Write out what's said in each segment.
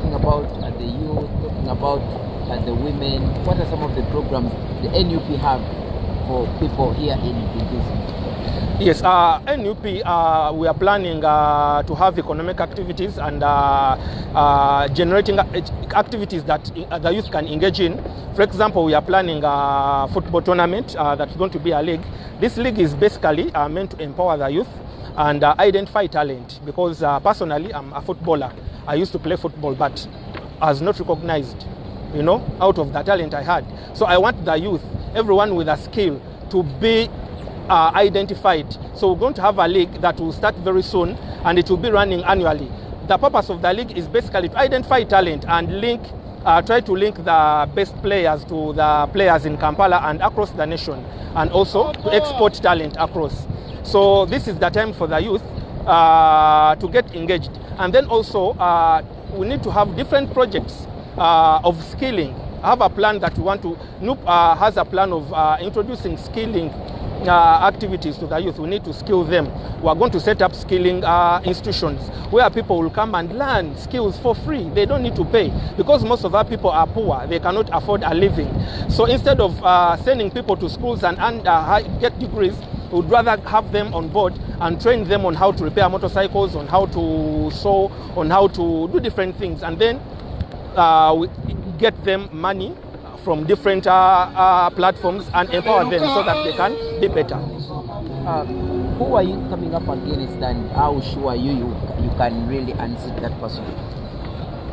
talking about the youth, talking about the women. What are some of the programs the NUP have for people here in this? Yes, NUP, we are planning to have economic activities and generating activities that the youth can engage in. For example, we are planning a football tournament that's going to be a league. This league is basically meant to empower the youth and identify talent, because personally I'm a footballer. I used to play football, but I was not recognized, you know, out of the talent I had. So I want the youth, everyone with a skill, to be identified. So we're going to have a league that will start very soon, and it will be running annually. The purpose of the league is basically to identify talent and link, try to link the best players to the players in Kampala and across the nation, and also to export talent across. So this is the time for the youth to get engaged. And then also we need to have different projects of skilling. I have a plan that we want to, NUP has a plan of introducing skilling activities to the youth. We need to skill them. We are going to set up skilling institutions where people will come and learn skills for free. They don't need to pay, because most of our people are poor. They cannot afford a living. So instead of sending people to schools and get degrees, we would rather have them on board and train them on how to repair motorcycles, on how to sew, on how to do different things, and then we get them money from different platforms and empower them so that they can be better. Who are you coming up against, and how sure you can really unseat that person?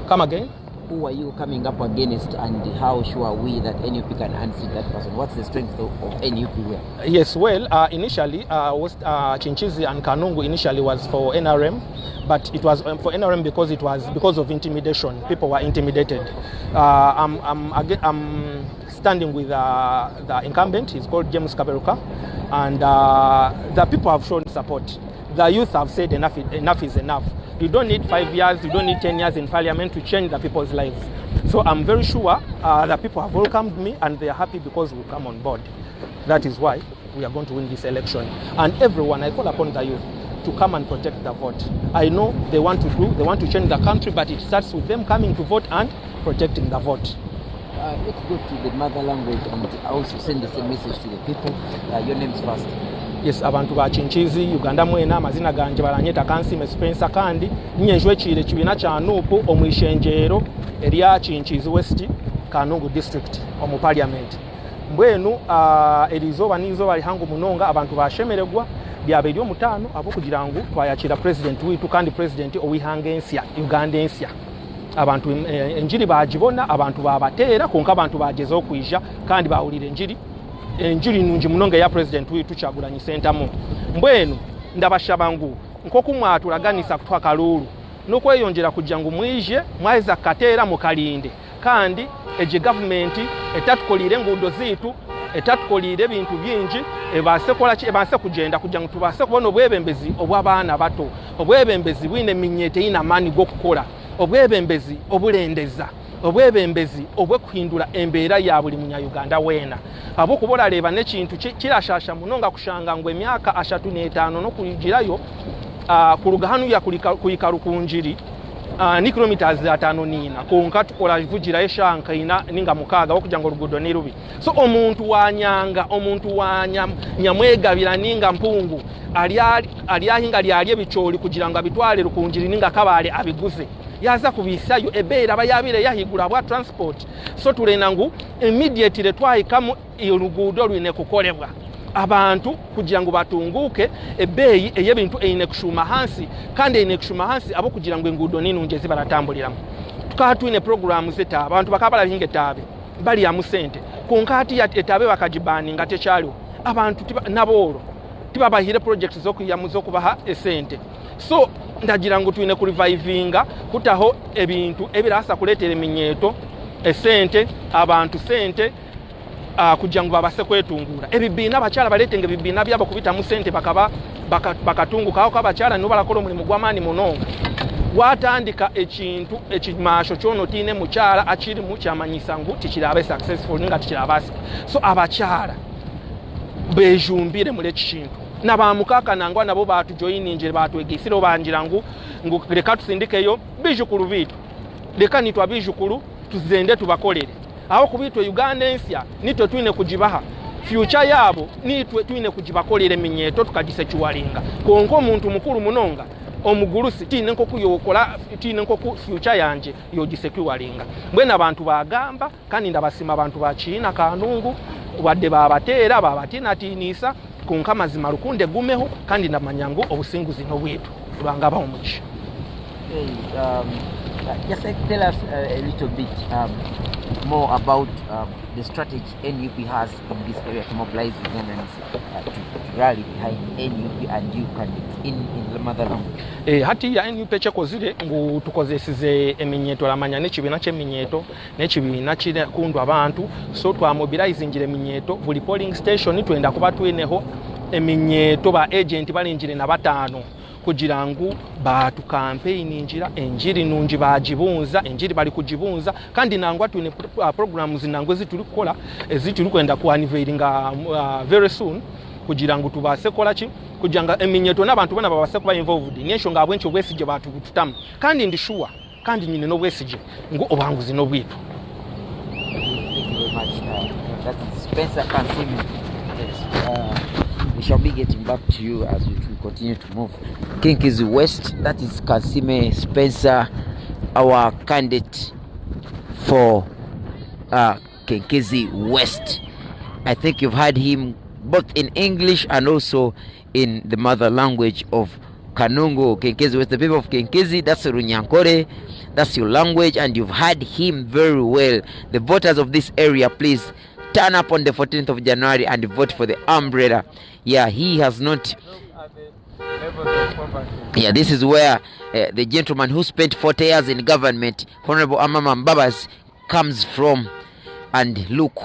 Come again? Who are you coming up against, and how sure are we that NUP can unseat that person? What's the strength of NUP here? Yes, well, initially, Chinchizi and Kanungu initially was for NRM, but it was for NRM because it was because of intimidation. People were intimidated. I'm standing with the incumbent. He's called James Kaberuka, and the people have shown support. The youth have said enough is enough. You don't need 5 years, you don't need 10 years in parliament to change the people's lives. So I'm very sure that people have welcomed me, and they are happy because we come on board. That is why we are going to win this election. And everyone, I call upon the youth to come and protect the vote. I know they want to change the country, but it starts with them coming to vote and protecting the vote. Let's go to the mother language and also send the same message to the people. Your name's first. Yes, abantu ba Chinchizi, Uganda mwena, amazina ganje baranyeta Kansime Spencer, kandi nyenjwe chile kibina kya NUP omwishenjero erya Chinchizi West Kanungu district omu parliament. Mbwenu erizoba nizoba lihangu munonga abantu bashemeregwa byaba eryo mutano abo kugira ngo twayakira president witu, kandi president owihange ensya Uganda ensya. Abantu enjiri bagibona, abantu babateera konka abantu bagezo okwijja kandi bawulira enjiri nungi munonga ya president witu Kyagulanyi sentamu. Mbwenu ndabashabangu nkokumwatulaganisa kutwa kalulu nokweyongera kujja ngo mwije mwaiza kateera mukalinde, kandi eje government etatukolire ngudo zitu, etatukolire ebintu bingi, ebase kola ki, ebase kugenda kujja ngo tubase kubona obwebembezi obw'abaana bato, obwebembezi bwine minyete ina mani gokukola, obwebembezi obulendeza, obwebembezi obwekuhindula embeera ya buli munyayuganda weena. Abo kubola leba nekintu kirashasha munonga kushanga ngo emyaka 35 nokujirayo kuluga hanu ya kuyika Rukungiri ni kilometers 5 nina konka tukola vugira eshanka ina ninga mukaga okujja ngo lugudo ni rubi. So omuntu wanyanga, omuntu nyamwegabira ninga mpungu aliyahinga lyali ebicholi kugira ngo abitwale Rukungiri ninga kabale abiguze yaza kubisayo ebeera bayabire yahigula bwa transport. So tulena ngu immediately twahikamu olugudo lwine kukolebwa abantu kugira ngo batunguke ebeyi eyebintu eine kushuma hansi, kandi eine kushuma hansi abo kugira ngo engudo ninunje zibaratambuliramu. Tukatwine programs zeta abantu bakabala hinge tabe bali ya musente kunkati ya etabe bakajibani ngate kyalo abantu naboro tibabahire projects zokuyamuzo kubaha esente. So ndagira ngo twine kurivivinga kutaho ebintu ebirasa kuletera eminyeto esente abantu sente kugira ngo babase kwetungura ebibina abakyala baletenge ebibina byabo kubita mu sente bakatunguka aho kabakyala no balakola omulimu gw'amaani munonga. Watandika ekintu ekimasho kyono tine mukyala akiri mu kyamanyisa ngu tikirabe successful ninga tikirabasa. So abakyala bejumbire mule kintu nabamukaka nangwa nabo batu joininje batwegisiro banjira ngu leka tusindikeyo biju ku lubitu leka nitwe abijukulu tuzende tubakolere aho kubitwe Uganda ensya nitwe twine kujibaha future yabo nitwe twine kujibakolera eminyeto tukagisekiwalinga konko omuntu mukuru munonga omugulusi tine nko kuyokola tine nko ku future yanje yogisekiwalinga mbwena abantu bagamba kandi ndabasima abantu ba China kanungu wadde babateera babatinatinisa konka mazima lukunde gumeho kandi ndamanyangu obusinguzi n'obwetu lwanga ba omugisha. Just tell us a little bit more about the strategy NUP has in this area to mobilize Ugandans to rally behind NUP and you candidates in the mother language. Hati ya NUP chekozile ngu tukozesize eminyeto lamanya n'ekibiina ky'eminyeto n'ekibiina kundwa abantu so twamobilize njire eminyeto buli polling station twenda kuba tweneho eminyeto ba agent balinjire na batano kugira ngu batu campaign njira enjiri nungi bagibunza enjiri bali kugibunza kandi nangwa tune programs nangwe zituli kukola ezituli kwenda ku unveilinga very soon kugira ngu tubase kola ki kugira nga eminyeto n'abantu bana babase kuba involved nyesho nga abwencho bwesije batu kututamu kandi ndi sure kandi nyine no bwesije ngu obanguzi no bwitu. Thank you very much. That is Spencer Kansime. We shall be getting back to you as we continue to move. Kinkizi West, that is Kansime Spencer, our candidate for Kinkizi West. I think you've heard him both in English and also in the mother language of Kanungu. Kinkizi West, the people of Kinkizi, that's Runyankore, that's your language, and you've heard him very well. The voters of this area, please turn up on the 14th of January and vote for the umbrella. Yeah, he has not. Yeah, this is where the gentleman who spent 40 years in government, Honorable Amama Mbabas, comes from. And look,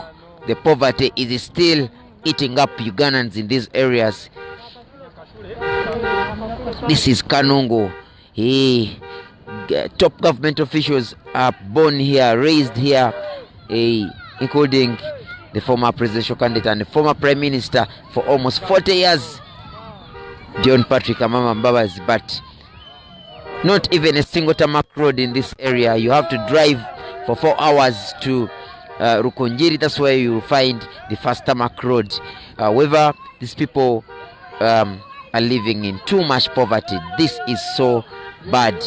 the poverty is still eating up Ugandans in these areas. This is Kanungu. Top government officials are born here, raised here, including the former presidential candidate and the former prime minister for almost 40 years, John Patrick Amama Mbabas, but not even a single tarmac road in this area. You have to drive for 4 hours to Rukungiri. That's where you find the first tarmac road. However, these people are living in too much poverty. This is so bad.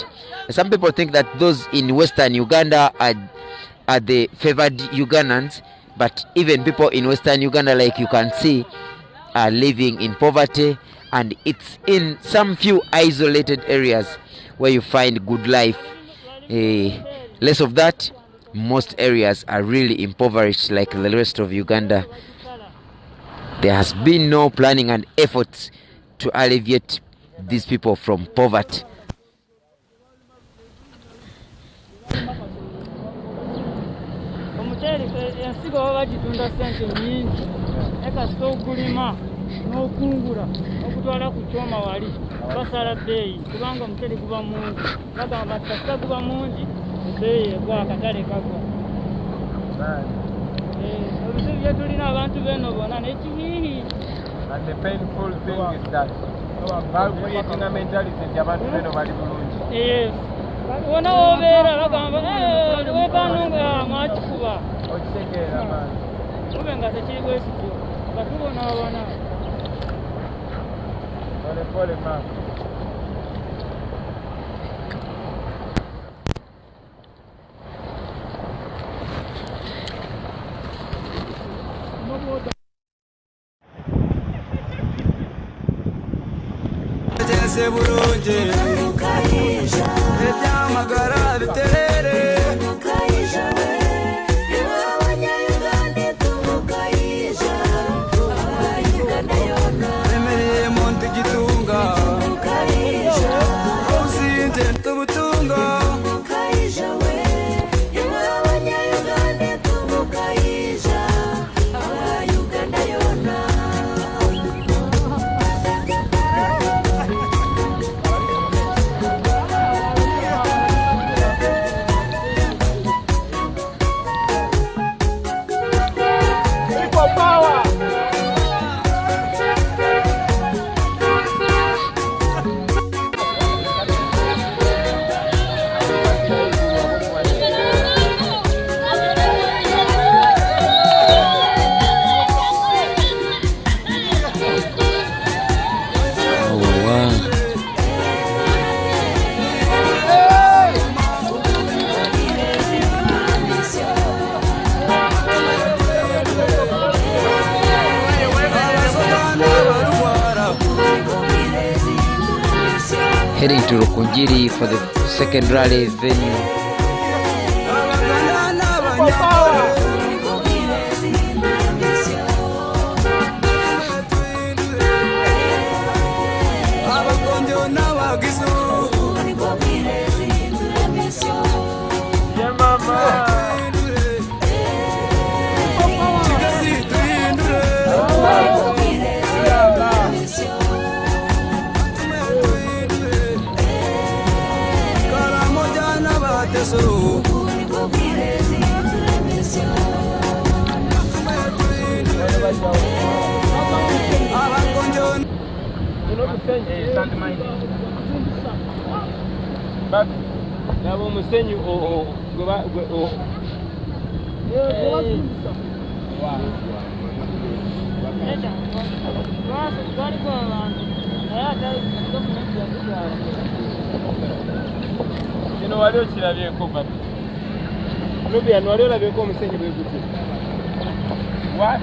Some people think that those in Western Uganda are the favored Ugandans, but even people in Western Uganda, like you can see, are living in poverty, and it's in some few isolated areas where you find good life. Less of that, most areas are really impoverished like the rest of Uganda. There has been no planning and efforts to alleviate these people from poverty. Ensigo bagitunda sente nyingi ekasita ogulima n'okungula okutwala ku kyoma wali basala bbeeyi kubanga omucere guba mungi bagamba kasita guba mungi ebbeeyi egwa akatale kagwa ebizibu bye tulina abantu beno bona n'ekibiiri. And the painful thing is that creating a mentality nti abantu beno bali bulungi. Wona obeera bagamba wekanunga mwakikuba okitegeera maani kube nga tekiri bwesityo batubonaabona polepole maa Jese burungi ebyamagara biterere emereye monte gitunga uzinde tumutunga heading to Rukungiri for the second rally venue. What?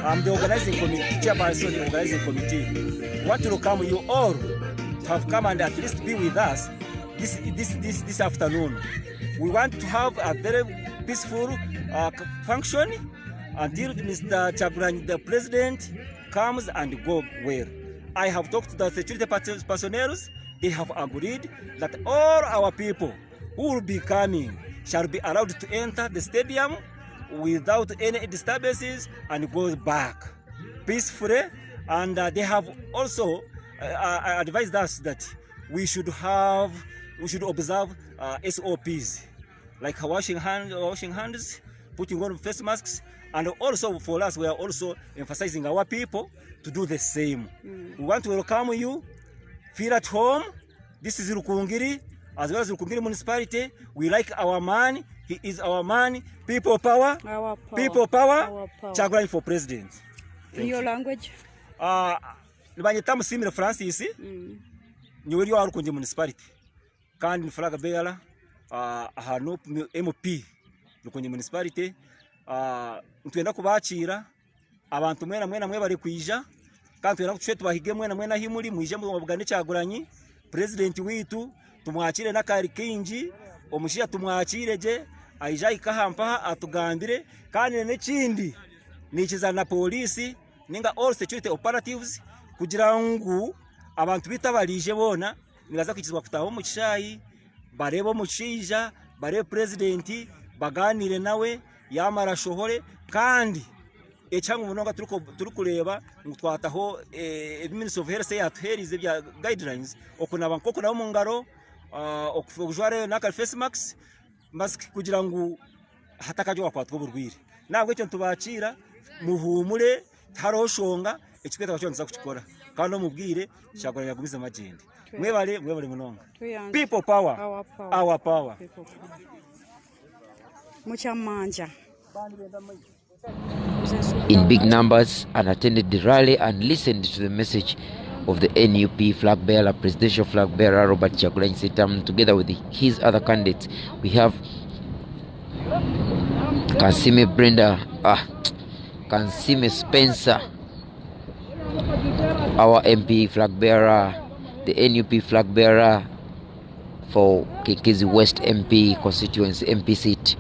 I'm the organizing committee, chairperson of the organizing committee. Want to welcome you all to have come and at least be with us this afternoon. We want to have a very peaceful function until Mr. Kyagulanyi, the president, comes and go well. I have talked to the security personnel. They have agreed that all our people who will be coming shall be allowed to enter the stadium without any disturbances and go back peacefully. And they have also advised us that we should observe SOPs like washing hands, putting on face masks, and also for us we are also emphasizing our people to do the same. We want to welcome you. Feel at home. This is Rukungiri, as well as Rukungiri municipality. We like our man. He is our man. People power. Our power. People power. Our power. Kyagulanyi for president. In your language? Nibanyita Musimire Francis. Nyori wa Rukungiri municipality. Kandi flag bearer. Hano MP Rukungiri municipality. Ntwenda kubakira abantu mwena bari kwija. Kandi twenda kucwe tubahige mwena himuri mwije mu bugane Kyagulanyi. President witu tumwakire nakari kingi omushiya tumwakireje aija ikahampa atugambire kandi n'ekindi nikizana polisi ninga all security operatives kugira ngo abantu bitabalije bona nibaza kukizwa kutaho mu kishayi barebo mushija bare president baganire nawe yamara shohore kandi ecyangu munonga turukureba ngo twataho Ministry of Health yatuherize bya guidelines okunaba nkoko nawo mu ngaro okufujware nakal face mask kugira ngo hatakajwa kwatwa burwire nabwo cyo tubakira muhumure haroshonga ekikweta cyo nza kukikora kandi mubwire Kyagulanyi yagumiza magende mwebale munonga people power our power muchamanja in big numbers and attended the rally and listened to the message of the NUP flag bearer, presidential flag bearer Robert Kyagulanyi Ssentamu, together with his other candidates. We have Kansime Brenda, Kansime Spencer, our MP flag bearer, the NUP flag bearer for Kikezi West MP constituency MP seat.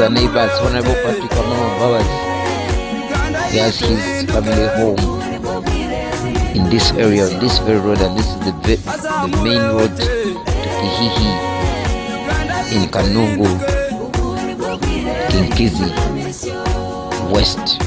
Neighbors, Honorable Patrick Bowers. He has his family home in this area, on this very road, and this is the main road to Kihihi in Kanungu, Kinkizi West.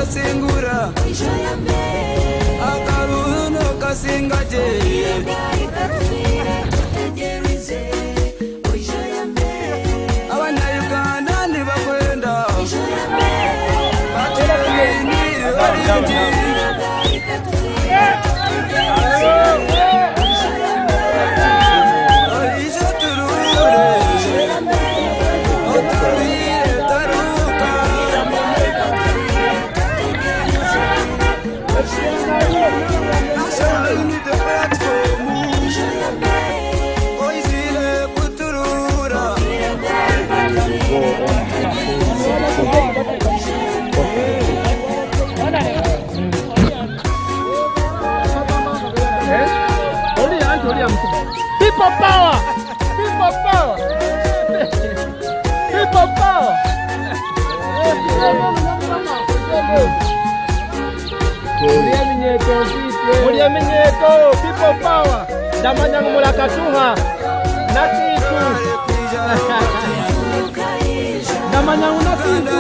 Singura akaru no kasingaje abana Uganda ni bakwenda People power! People power! People power! Muliamenyeko, people power! Damanya ngumula katuha! Nakitu! Damanya ngumula kitu!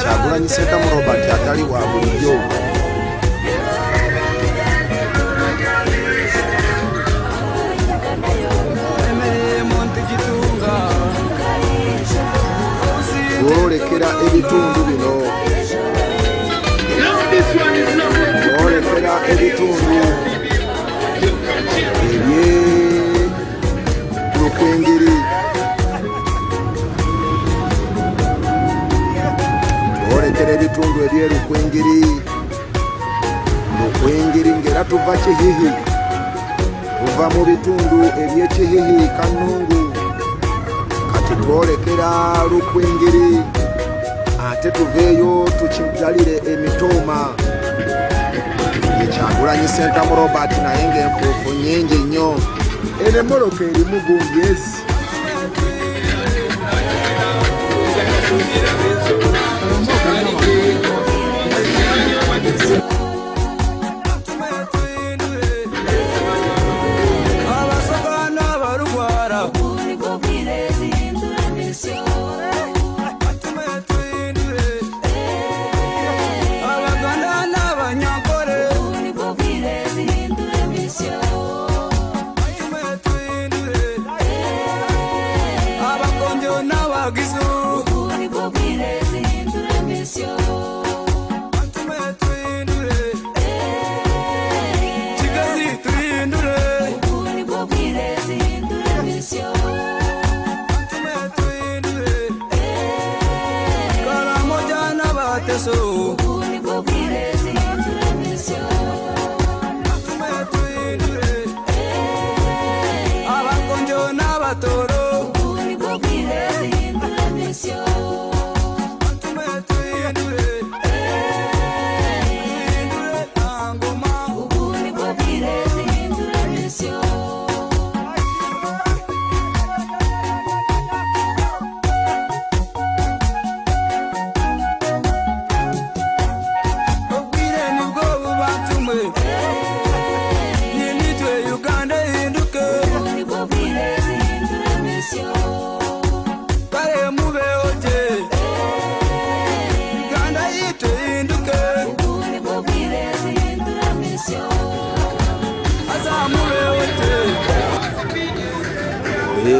Kyagulanyi Sentamu Robert atali wa bulijjo. Olekera ebitundu bino. Olekera ebitundu tulekera ebitundu ebyerukungiri Rukungiri ngera tuva Kihihi tuva mu bitundu ebyekihihi Kanungu kati twolekera Rukungiri ate tuveeyo tukigalire emitoma Kyagulanyi Sentamu Robert naye ng'enfuufu nnyingi nnyo ene moroka erimu gungyezi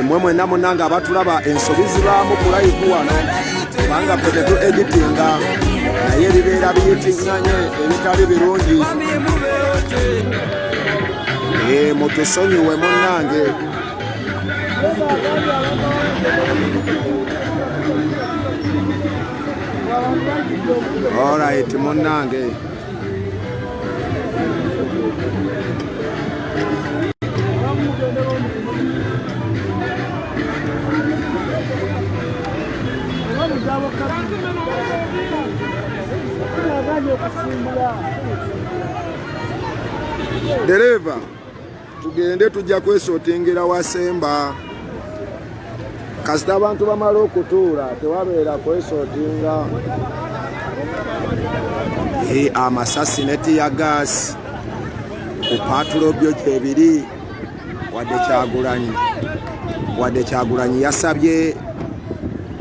Mwemwe namunanga abatulaba ensobi zibaamu ku live wano kubanga ffe tetu editinga naye bibeera biyitinganye ebitali birungi mutusonyiwe munnange alright munnange Dereva tugende tujja kwesotingera wasemba kasita abantu bamala okutuula tewabeera kwesotinga amasasi neti ya gas ku patulo byo gyebiri wadde Kyagulanyi yasabye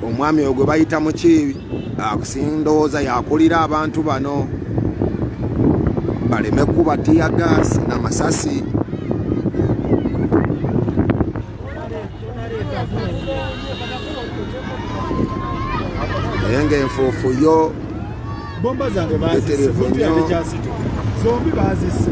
omwami ogwe bayita muki akusindooza yakulira abantu bano baleme kuba tiya gas n'amasasi naye ng'enfuufu yo bomba zange bazise zombi bazise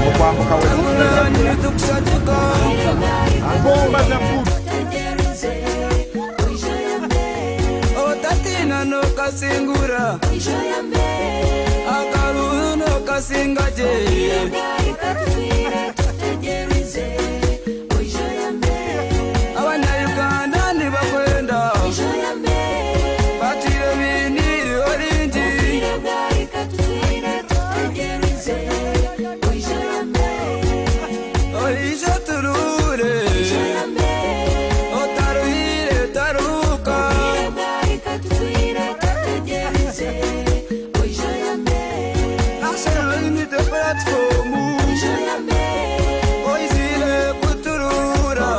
okwambuka bomba za butu otatina nokasingura akaruru nokasingaje abanyayuganda nibakwenda batire biniri oringi orisha turure otaruhire taruka national unity platform oizile kuturura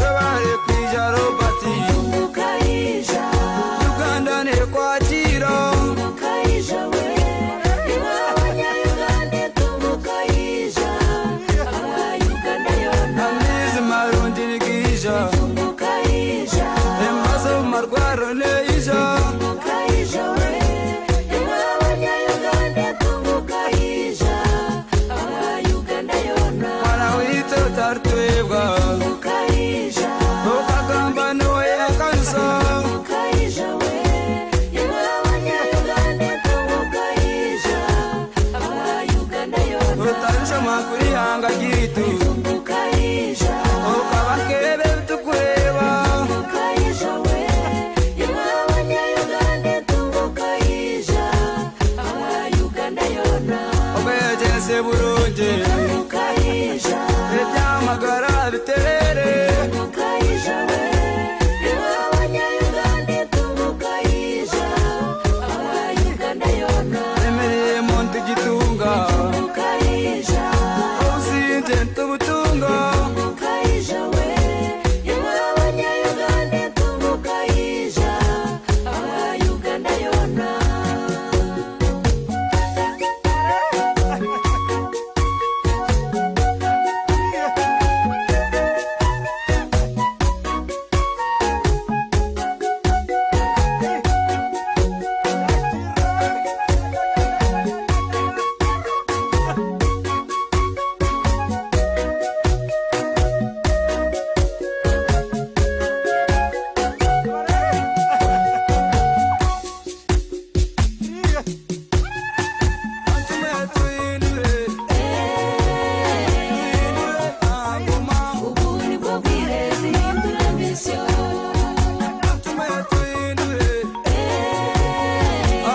Webale kwija Robert Uganda nekwatira amizi marundirigija embazo marwaro neija mwana wito tartwebwa okagamba noye akansa otarusha makuri yanga gitu okabakebe tukureba obejense burungi ebyamagara biterere emirimo ntigitunga obusinte ntubutunga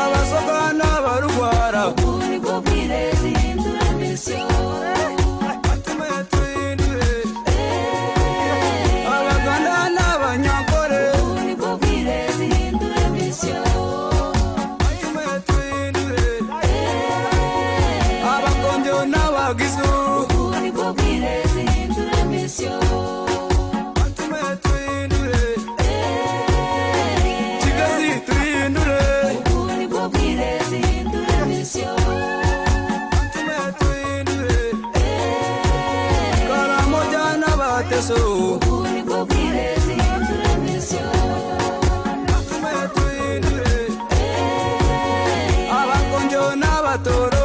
abasoga n'abarugwara abaganda n'abanyakore abakonjo n'abagizu kigazi tuhindure karamoja n'abateso abakonjo n'abatoro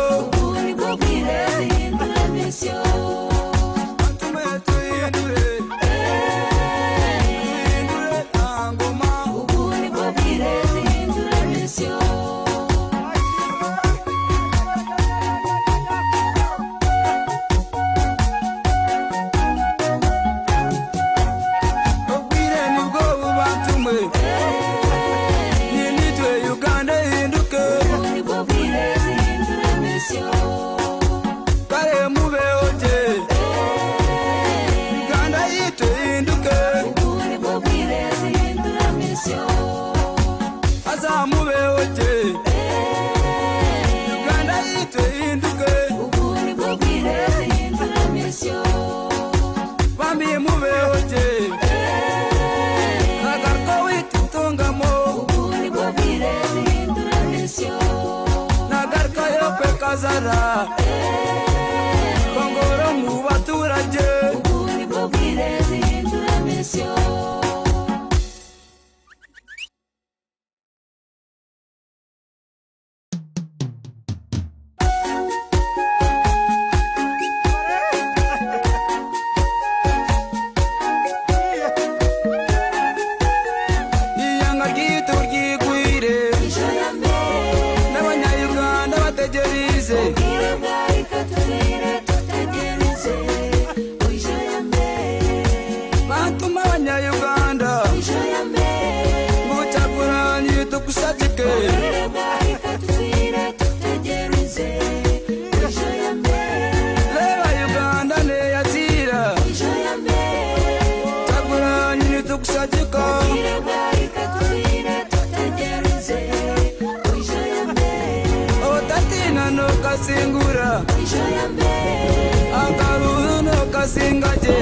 akaruno kasingaje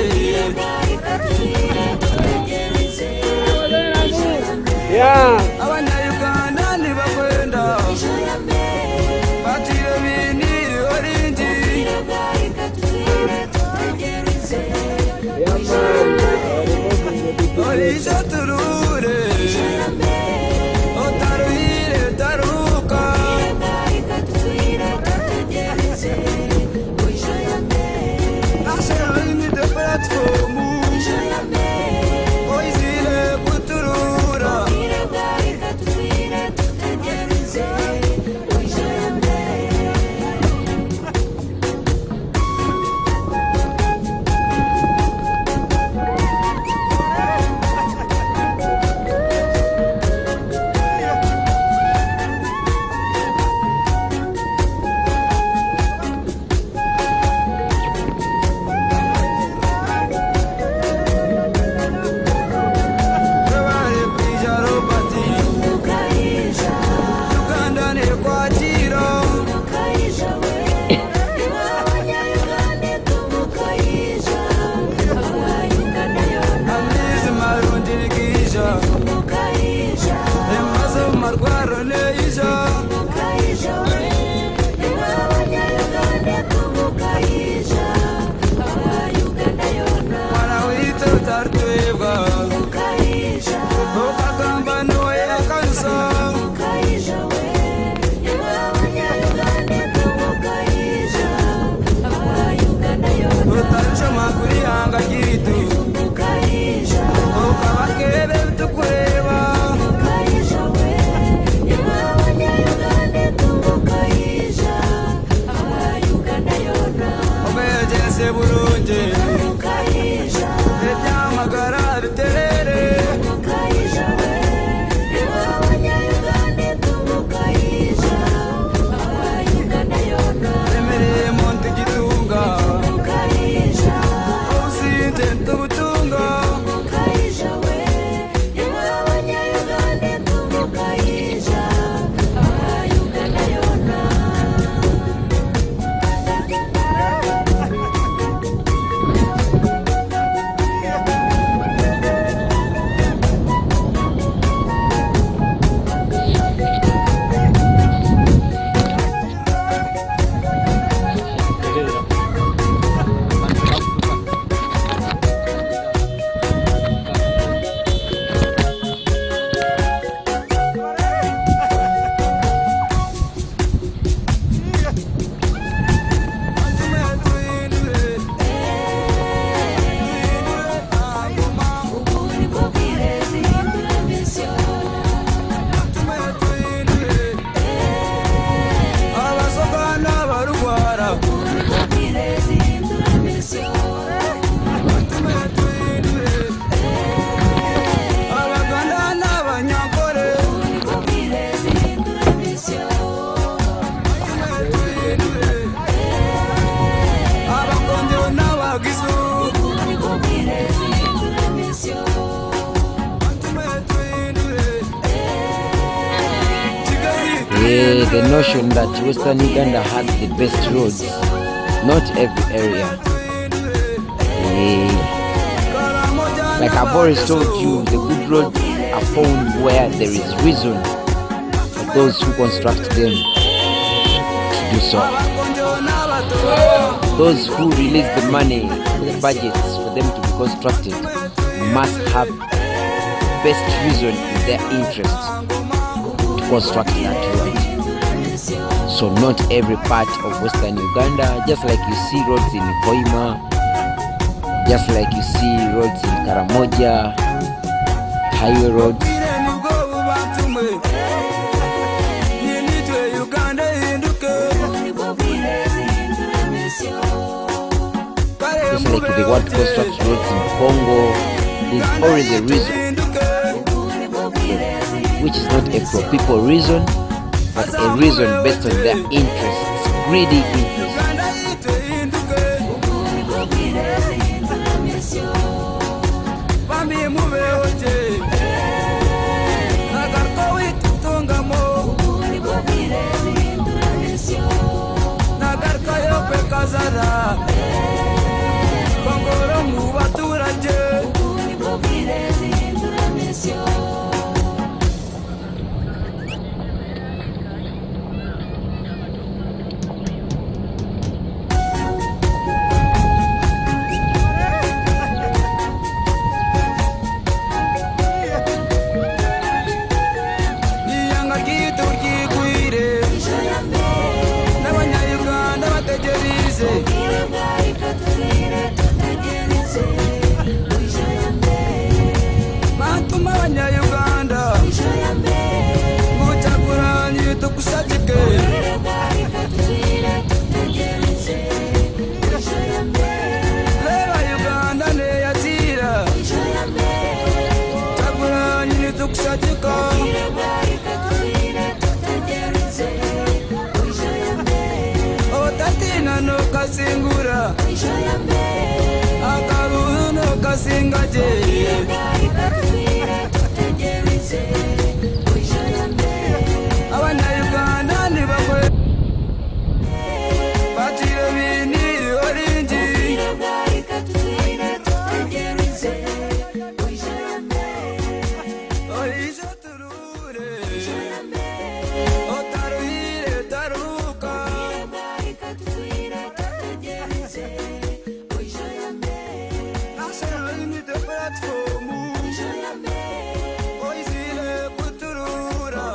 abanyayuganda nibakwenda batire biniri orinji orisho turure otaruhire taruka National in the platform oizile kuturura The notion that Western Uganda has the best roads, not every area. Like I've always told you, the good roads are found where there is reason for those who construct them to do so. Those who release the money, the budgets for them to be constructed, must have best reason in their interest to construct that road. So not every part of Western Uganda, just like you see roads in Koima, just like you see roads in Karamoja, highway roads. Just like they want to construct roads in Congo, there's always a reason, which is not a pro-people reason, but a reason based on their interests, greedy interests. Nagarka kasingura akabuno kasingaje abanyayuganda nibakwe batire bini orinji oisha turure otaruire taruka asaini the platform oisile kuturura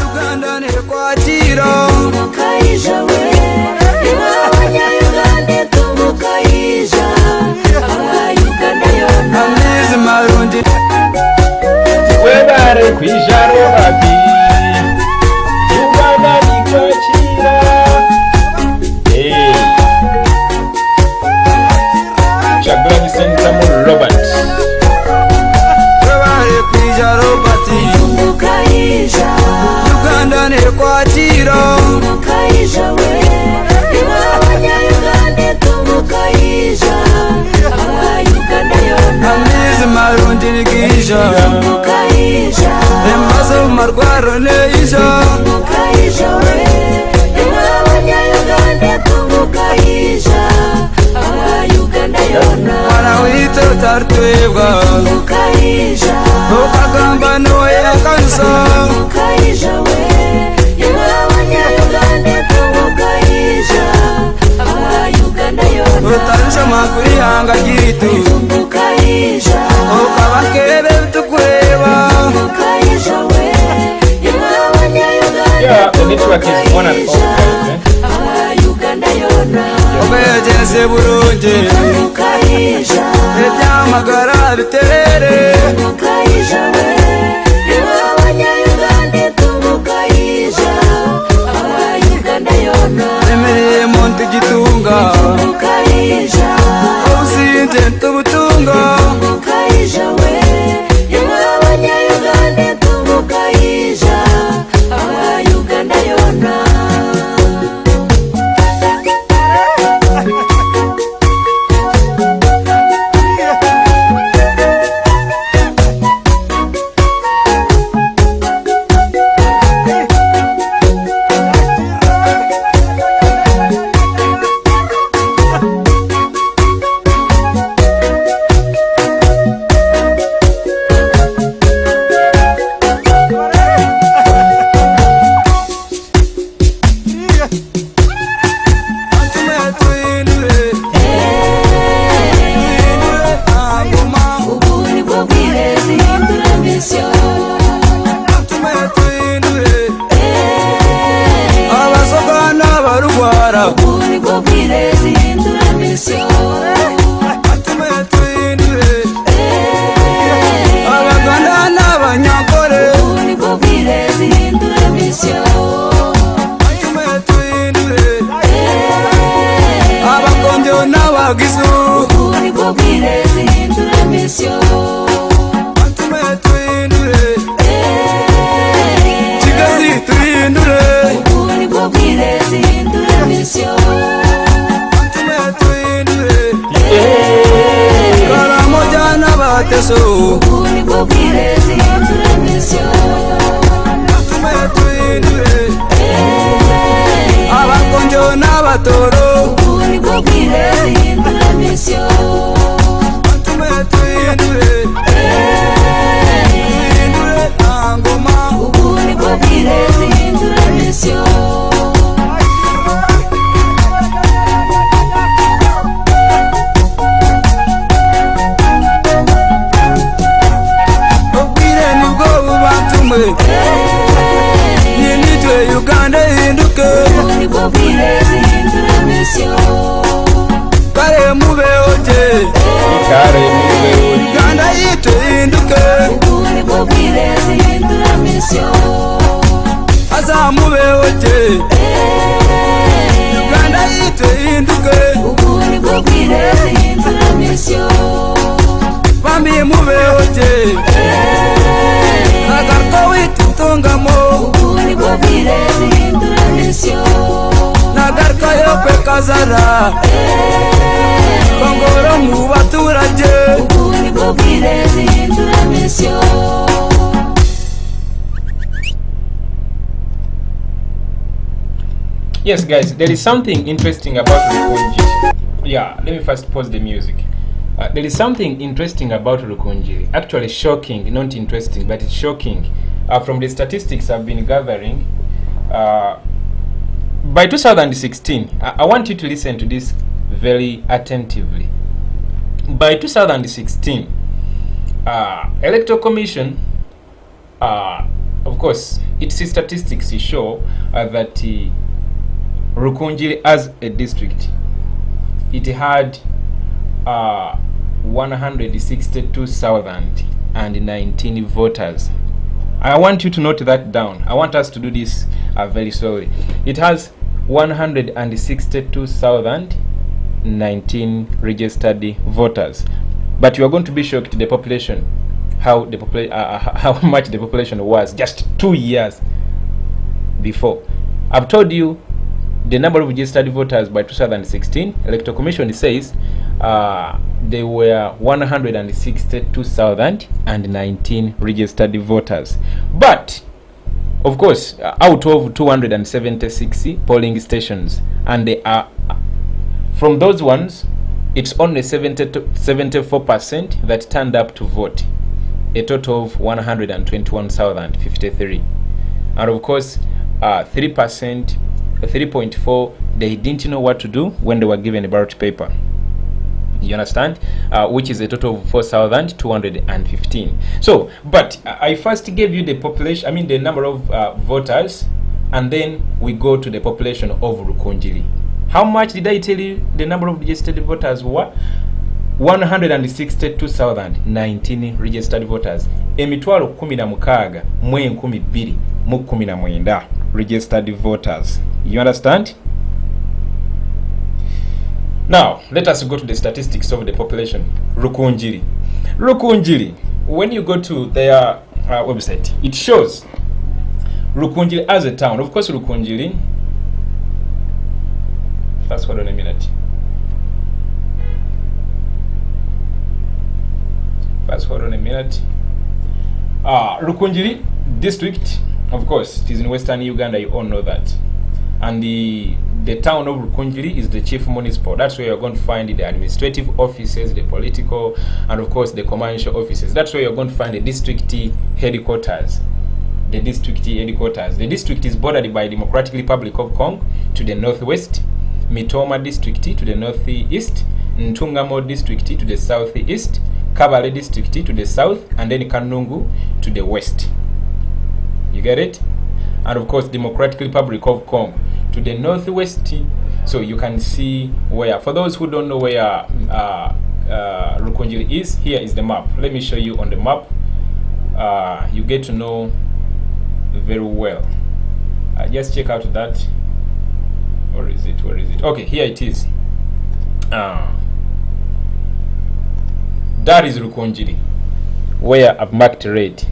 Uganda ne kwatira Tumukayija we Abanyayuganda tumukayija Abayuganda yona amezi marundi webare kwijaro babi Uganda nikwakira Kyagulanyi Sentamu Robert webare kwija robati Tumukayija Uganda ne kwatira Tumukayija we Abanyayuganda tumukayija Abayuganda yona amezi marundi nikija Tumukayija embazo marwaro neija Tumukayija we Abanyayuganda tumukayija Abayuganda yona mwana wito tartwebwa Tumukayija okagamba noye akansa Tumukayija we Abanyayuganda tumukayija Abayuganda yona otarusha makuri hanga gitu Tumukayija okabakebe tukweba Tumukayija we Yeah, the network is on and off, guys, Abayuganda yona obejense burungi Tumukayija ebyamagara biterere Tumukayija we Abanyayuganda tumukayija Abayuganda yona emirimo ntigitunga Tumukayija obusinte ntubutunga Tumukayija we Abanyayuganda tumukayija Abayuganda yona atume tuyindure tuyindure angoma Ubu nibwo bwirezi hindura misiyo atume tuyindure abasoga n'abarwara Ubu nibwo bwirezi hindura misiyo atume tuyindure abaganda n'abanyakore Ubu nibwo bwirezi hindura misiyo atume tuyindure abakonjo n'abagisu Ubu nibwo bwirezi hindura misiyo atume tuyindure kigazi tuyindure Ubu nibwo bwirezi hindura misiyo atume tuyindure karamoja n'abateso Ubu nibwo bwirezi hindura misiyo atume tuyindure abakonjo n'abatoro Ubu nibwo bwirezi hindura misiyo atume tuyindure tuyindure angoma Ubu nibwo bwirezi hindura misiyo obwire nibwo bubatumwe ninitwe Uganda ihinduke Ubu nibwo bwirezi Uganda yitu ihinduke ubu nibwo bwire zihindura mission azamubeho te Uganda yitu ihinduke ubu nibwo bwire zihindura mission bambi mubeho te nagarko witutungamo ubu nibwo bwire zihindura mission nagarko yo kwekazara bongoro mu baturage ubu nibwo bwire zihindura mission. Yes, guys, there is something interesting about Rukungiri. Yeah, let me first pause the music. There is something interesting about Rukungiri. Actually shocking, not interesting, but it's shocking. From the statistics I've been gathering, by 2016, I want you to listen to this very attentively. By 2016, Electoral Commission, of course, its statistics show that Rukungiri as a district, it had 162,019 voters. I want you to note that down. I want us to do this very slowly. It has 162,019 registered voters, but you are going to be shocked the population, how much the population was just 2 years before. I've told you the number of registered voters by 2016. Electoral Commission says there were 162,019 registered voters, but of course out of 276 polling stations, and they are from those ones, it's only 74% that turned up to vote, a total of 121,053, and of course 3%, 3.4%, they didn't know what to do when they were given a ballot paper. You understand? Which is a total of 4,215. So, but I first gave you the population, I mean the number of voters, and then we go to the population of Rukungiri. How much did I tell you the number of registered voters were? 162,019 registered voters. Emitwalo 16 mu 219 registered voters. You understand? Now, let us go to the statistics of the population. Rukungiri. Rukungiri, when you go to their website, it shows Rukungiri as a town. Of course, Rukungiri. First, hold on a minute. Rukungiri district, of course, it is in western Uganda, you all know that. And the town of Rukungiri is the chief municipal. That's where you're going to find the administrative offices, the political, and of course the commercial offices. That's where you're going to find the district headquarters. The district is bordered by Democratic Republic of Congo to the northwest, Mitoma district to the northeast, Ntungamo district to the southeast, Kabale district to the south, and then Kanungu to the west. You get it? And of course Democratic Republic of Congo to the northwest. So you can see where, for those who don't know where Rukungiri is, here is the map. Let me show you on the map. You get to know very well. Just check out that. Where is it? Okay, here it is. That is Rukungiri, where I've marked red.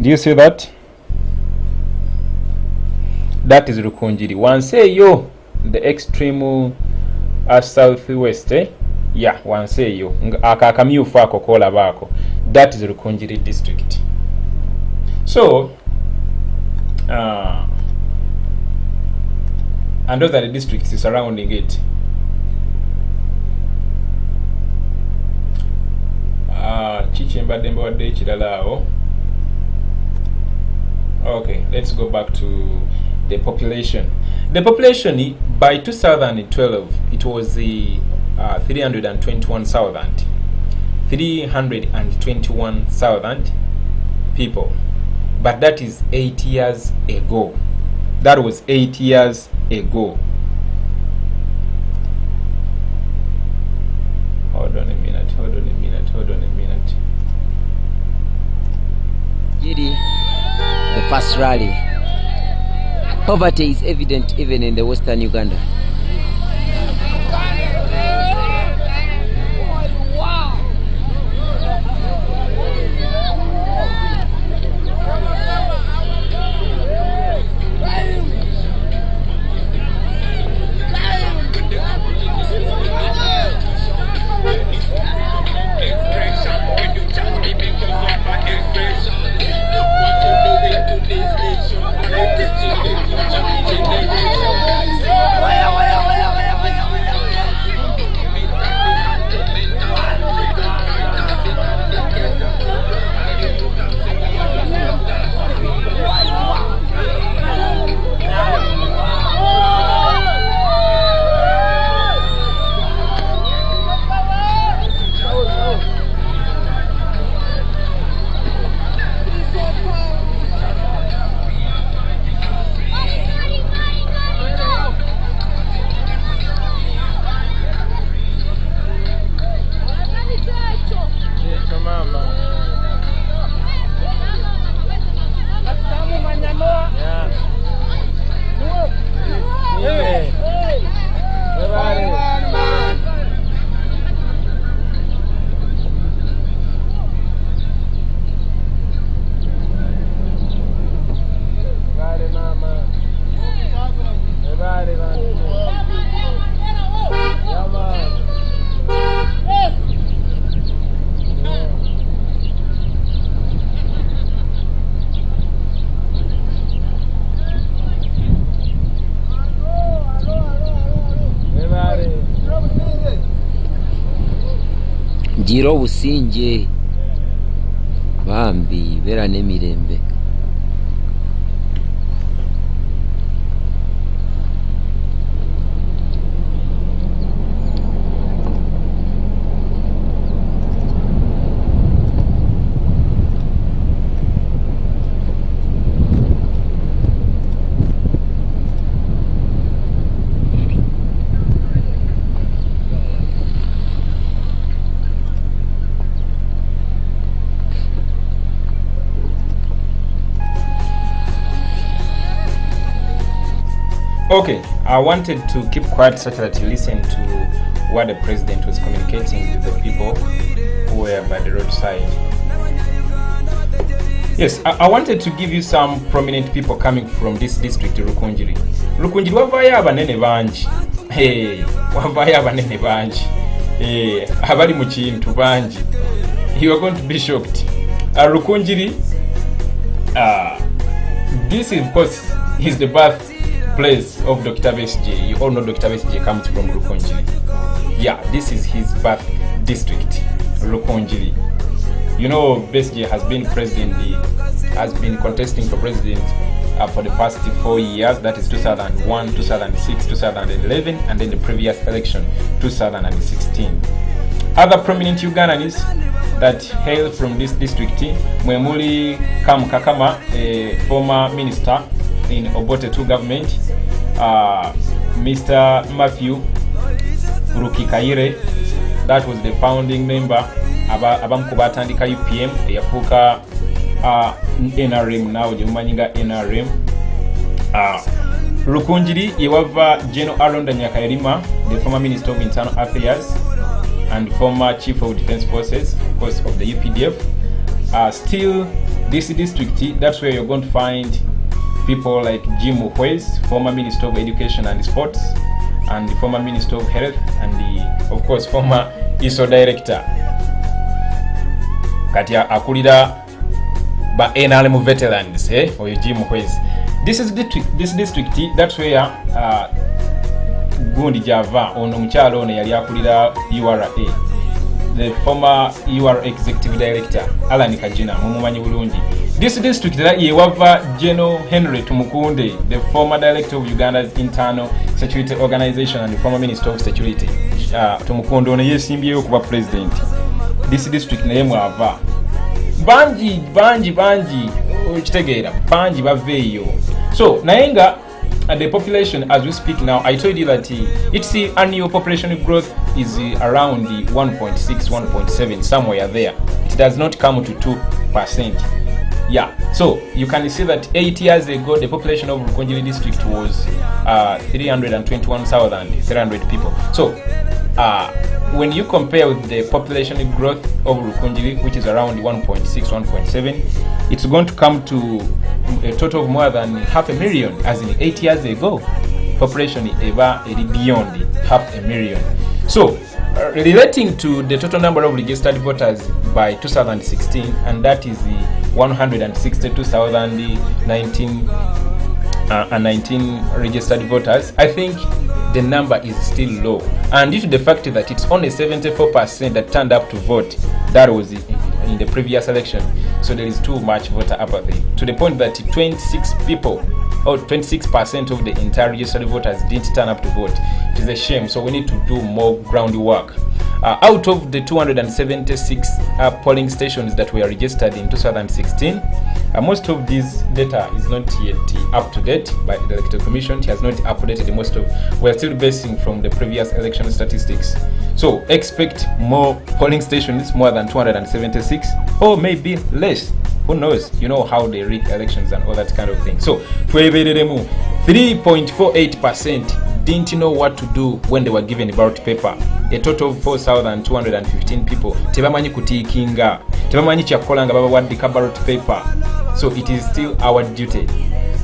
Do you see that? That is Rukungiri. One say yo, the extreme southwest, eh? Yeah, one say yo. Akakamyu fako kola bako. That is Rukungiri district. So, and those are the districts surrounding it. Okay, let's go back to the population. The population by 2012, it was 321,000 people, but that is 8 years ago. That was 8 years ago. Hold on a minute. first rally. Poverty is evident even in the western Uganda. Jiro businje bambi bera n'emirembe. Okay, I wanted to keep quiet such that you listen to what the president was communicating with the people who were by the roadside. Yes, I wanted to give you some prominent people coming from this district, Rukungiri. Rukungiri wavaya abanene banji. Hey, wavaya abanene banji. Abali mu kintu banji. You are going to be shocked. Rukungiri, this is, of course, is the birthplace of Dr. Besije. You all know Dr. Besije comes from Rukungiri. Yeah, this is his birth district, Rukungiri. You know, Besije has been contesting for president for the past 4 years. That is 2001, 2006, 2011, and then the previous election, 2016. Other prominent Ugandans that hail from this district, Mwemuli Kamkakama, a former minister in Obote 2 government, Mr. Matthew Rukikaire, that was the founding member, Abamkubatandika UPM, Yafuka NRM now, Jumanyinga NRM. Rukungiri, Yewava General Aronda Nyakairima, the former Minister of Internal Affairs and former Chief of Defense Forces, of course, of the UPDF. Still, this district, that's where you're going to find people like Jim Muwonge, former Minister of Education and Sports, and the former Minister of Health, and the, of course, former ISO Director. Katia akulida ba NRM veterans, or Jim Muwonge. This district, that's where Gundi Java ono mukyalo ono yali akulira URA, the former URA executive director Alan Kajina mumumanyi bulungi. This district era yewava General Henry Tumukunde, the former director of Uganda's internal security organization and the former minister of security. Tumukunde ono yesimbyeyo kuba president. This district naye mwava banji kitegeera banji baveeyo. So nayenga the population as we speak now, I told you that its annual population growth is around 1.6, 1.7, somewhere there. It does not come to 2%. Yeah, so you can see that 8 years ago the population of Rukungiri district was 321,300 people. So when you compare with the population growth of Rukungiri, which is around 1.6, 1.7, it's going to come to a total of more than 500,000, as in 8 years ago. Population ever beyond 500,000. So, relating to the total number of registered voters by 2016, and that is 162,019 registered voters, I think the number is still low. And due to the fact that it's only 74% that turned up to vote, that was in the previous election, so there is too much voter apathy, to the point that 26% of the entire registered voters didn't turn up to vote. It is a shame, so we need to do more groundwork. Out of the 276 polling stations that were registered in 2016, most of this data is not yet up to date by the Electoral Commission. It has not updated most of. We are still basing from the previous election statistics. So expect more polling stations, more than 276, or maybe less. Who knows? You know how they rig elections and all that kind of thing. So 3.48% didn't know what to do when they were given a ballot paper. A total of 4,215 people tebamanyi kutikinga, tebamanyi kyakolanga baba waddika ballot paper. So it is still our duty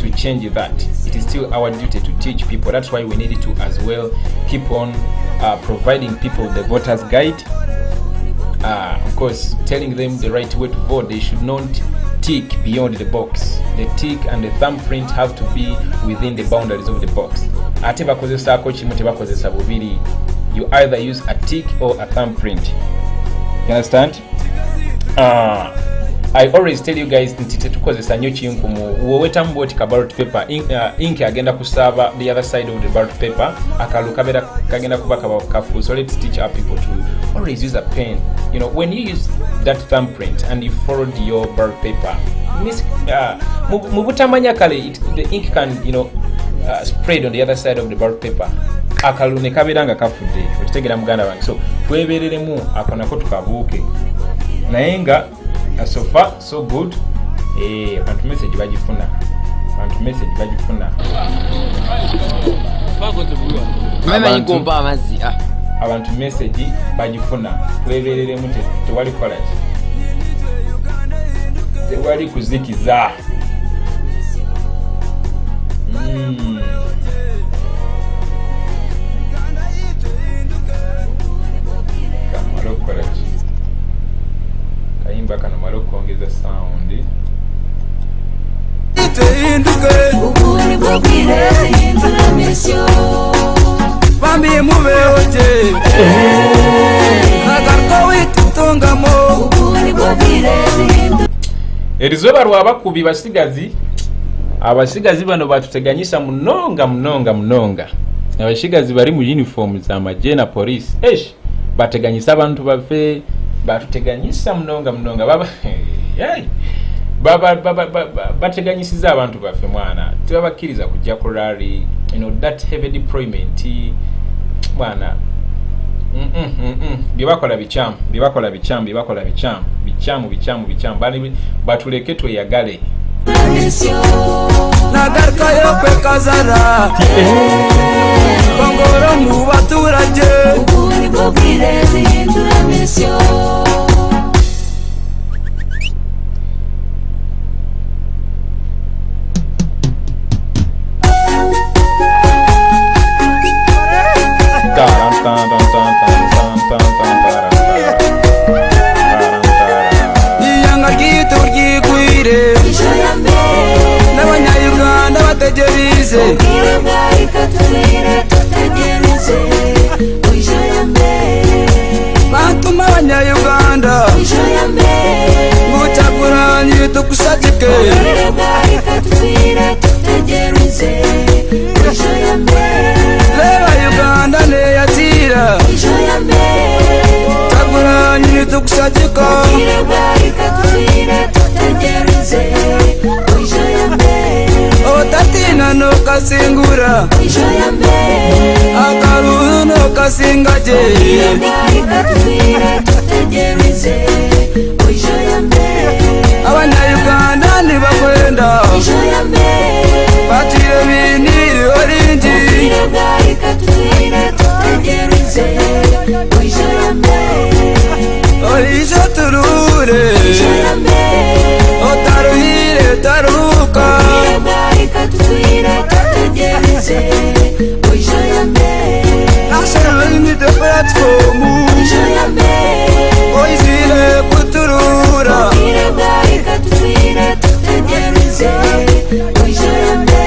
to change that. It is still our duty to teach people. That's why we need to as well keep on providing people the voters guide. Of course, telling them the right way to vote. They should not tick beyond the box. The tick and the thumbprint have to be within the boundaries of the box. Ate bakozesako kimu tebakozesa bubiri. You either use a tick or a thumbprint. You understand? I always tell you guys nti tetukozesa nnyo kinkumu wowetamu bwoti ka ballot paper ink agenda kusaba the other side of the ballot paper akalu kabera kagenda kuba kafu. So let's teach our people to always use a pen. You know, when you use that thumbprint and you followed your ballot paper, mubutamanya kale the ink can, you know, spread on the other side of the ballot paper. Akalu ne kabera nga kafudde okitegera muganda wange. So twebereremu akonako tukabuuke naye nga so far so good. Abantu message bagifuna. Abantu message bagifuna. Webereremu tewali kola ki. Tewali kuzikiza. Kamalo kola ki. Kaimba kana malo kuongeza sound. Ubuni bwire hindura misyo Bambi mubeoje Nagarko witutungamo Ubuni bwire hindura Erizoba rwabakubi abasigazi bano batuteganyisa munonga. Abashigazi bari mu uniform za maje na police. Bateganyisa abantu bafe batuteganyisa munonga bateganyisiza abantu baffe mwana tebabakiriza kujja ku rally, you know, that heavy deployment mwana bibakola bichamu bali batuleke tweyagale Nagarka yope kazara Bangoro mu baturage Ubuni bwire hindura misyo Iyanga gitu ryigwire N'abanyayuganda bategerize Batuma abanyayuganda Kyagulanyi tukusagike Leba Uganda neyatira Kyagulanyi tukusagika Otatina no kasingura Akalu no kasingaje Abanyayuganda gaika tuire tutegereze Oishoyambe Oisho turure Oishoyambe Otaruhire taruka gaika tuire tutegereze Oishoyambe National in the platform Oishoyambe Oisile kuturura gaika tuire tutegereze Oishoyambe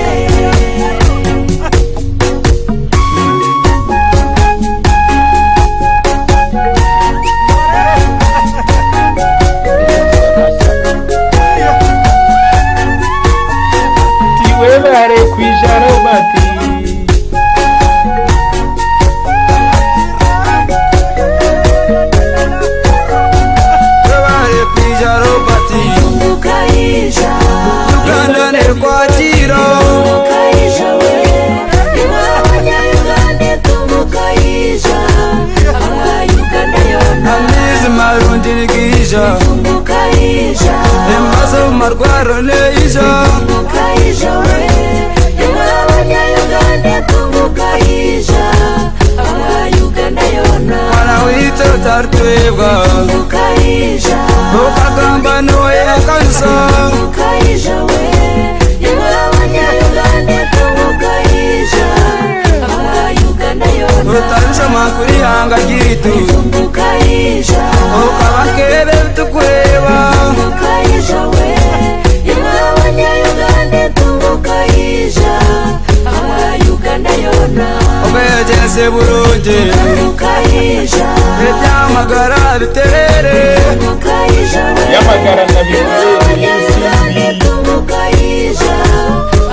Tiwebare kwijara ubati Webare kwijaro bati Mukaisha Uganda nekwatira Mukaisha we Iwabanya Uganda tumukaisha Aba Uganda yona Amizi marundi nikisha Mukaisha Embazo markwaro neisha Mukaisha we Iwabanya Uganda tumukaisha Aba Uganda yona Mwana wito tartwebwa Mukaisha Ukagamba noye akansa Mukaisha we Iwabanya Uganda tumukaisha Aba Uganda yona Utanisha makuri hanga gitu Mukaisha Ukabakebe tukweba Mukaisha we Iwabanya Uganda tumukaisha Aba Uganda yona Obejense burungi Mukaisha Ebyamagara biterere Mukaisha we Yamagara na Uganda tumukaisha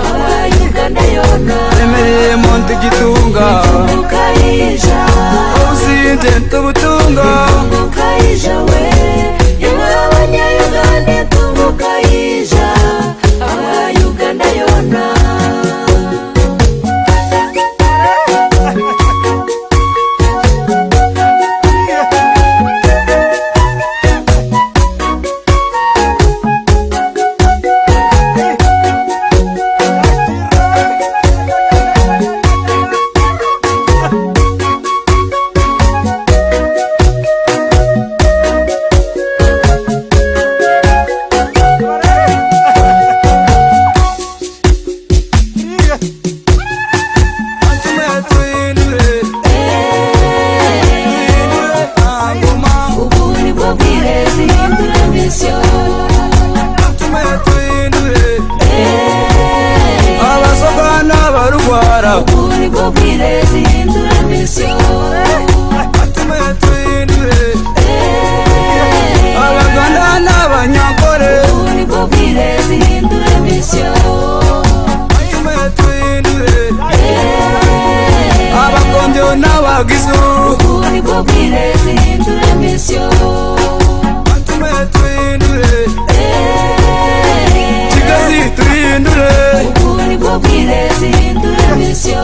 Aba Uganda yona Emirimo ntigitunga Mukaisha Obusinte ntubutunga Mukaisha we Iwabanya Uganda tumukaisha Aba Uganda yona Atume tuhindure Tuhindure angoma Ubuni bwo bwirezi hindura misyo Atume tuhindure Abasoga n'abarugwara Ubuni bwo bwirezi hindura misyo Atume tuhindure Abaganda n'abanyakore Ubuni bwo bwirezi hindura misyo Atume tuhindure Abakonjo n'abagisu Ubuni bwo bwirezi hindura misyo Atume tuhindure Kigazi tuhindure Ubuni bwo bwirezi hindura misyo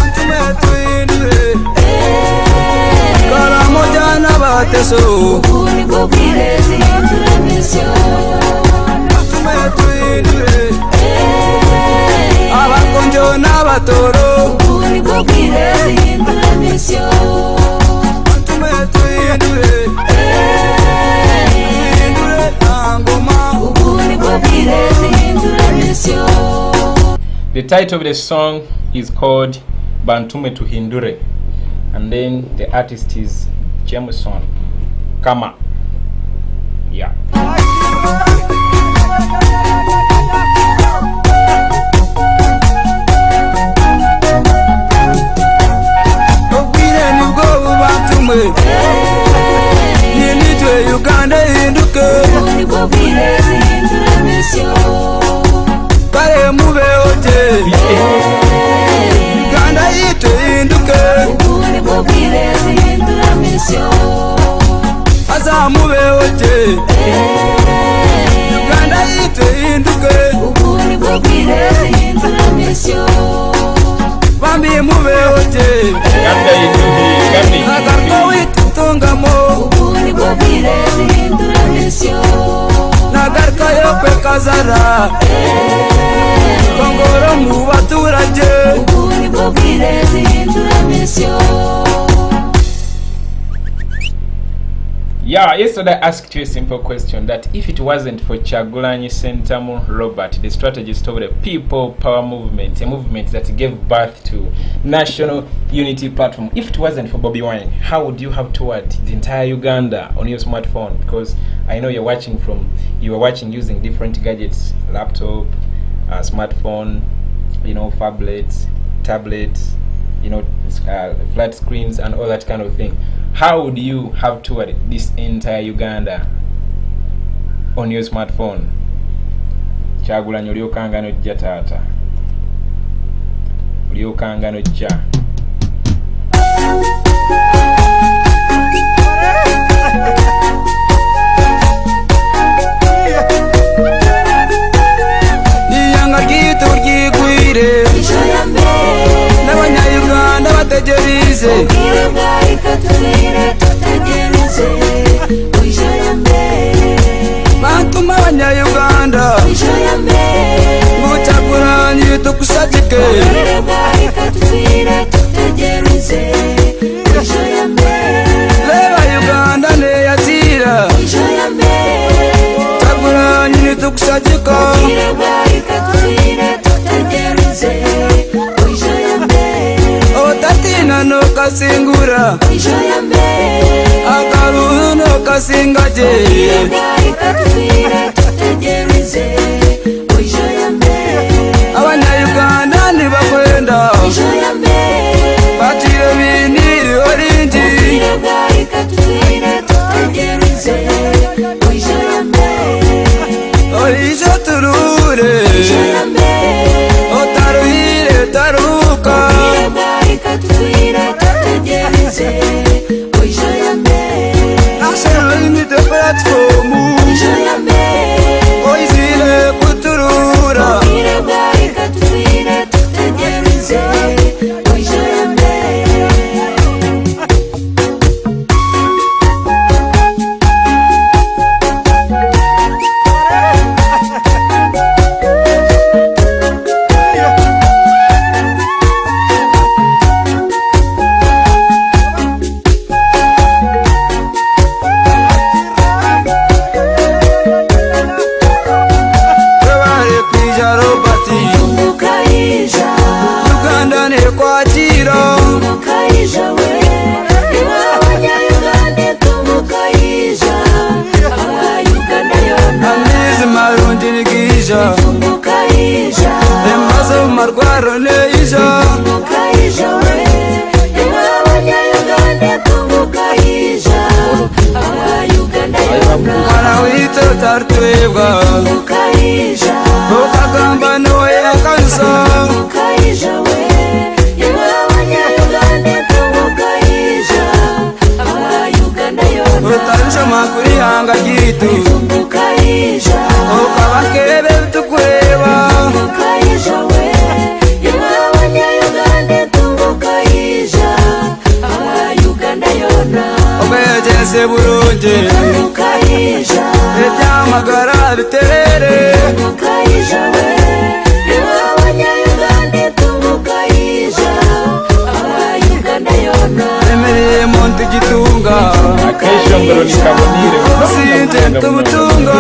Atume tuhindure Karamoja n'abateso Ubuni bwo bwirezi hindura misyo Atume tuhindure Abakonjo n'abatoro Ubuni bwo bwirezi hindura misyo Atume tuhindure Tuhindure angoma Ubuni bwo bwirezi hindura misyo The title of the song is called Bantume Tuhindure, and then the artist is Jameson Kama. Yeah. Obwire nibwo bubatumwe Ninitwe Uganda ihinduke Ubuni bwo bwirezi hindura misyo Kale mubeote Uganda yitu ihinduke Ubuni bwo bwirezi hindura misyo Aza mubeote Uganda yitu ihinduke Ubuni bwo bwirezi hindura misyo Bambi mubeote Uganda yitu Nagarko witu tungamo Ubuni bwo bwirezi hindura misyo Nagarka yokwe bakazara kongoro mu baturage ubu nibwo bwirezi hindura mission. Yeah, yesterday I asked you a simple question that if it wasn't for Kyagulanyi Sentamu Robert, the strategist of the People Power Movement, a movement that gave birth to National Unity Platform, if it wasn't for Bobiwine, how would you have toured the entire Uganda on your smartphone? Because I know you were watching using different gadgets, laptop, smartphone, phablets, tablets, flat screens and all that kind of thing. How would you have toured this entire Uganda on your smartphone? Kyagulanyi olyokanga nojja taata. Olyokanga nojja. Niyanga gitu ryigwire n'abanyayuganda bategereze batuma abanyayuganda ngo Kyagulanyi tukusatike leba Uganda neyazira Kyagulanyi nitukusatika otatina nokasingura akaruhu nokasingaje abanyayuganda nibakwenda batire biniri oringi oijo turure otaruhire taruka National Unity Platform oizile kuturura emazo marwaro neija mwana wito tartwebwa okagamba noye akansa otarisha makuri hanga gitu okabakebe tukweba obejese bulungi ebyamagara biterere emirimo ntugitunga Akesho ngoro nikabonire sinte tubutunga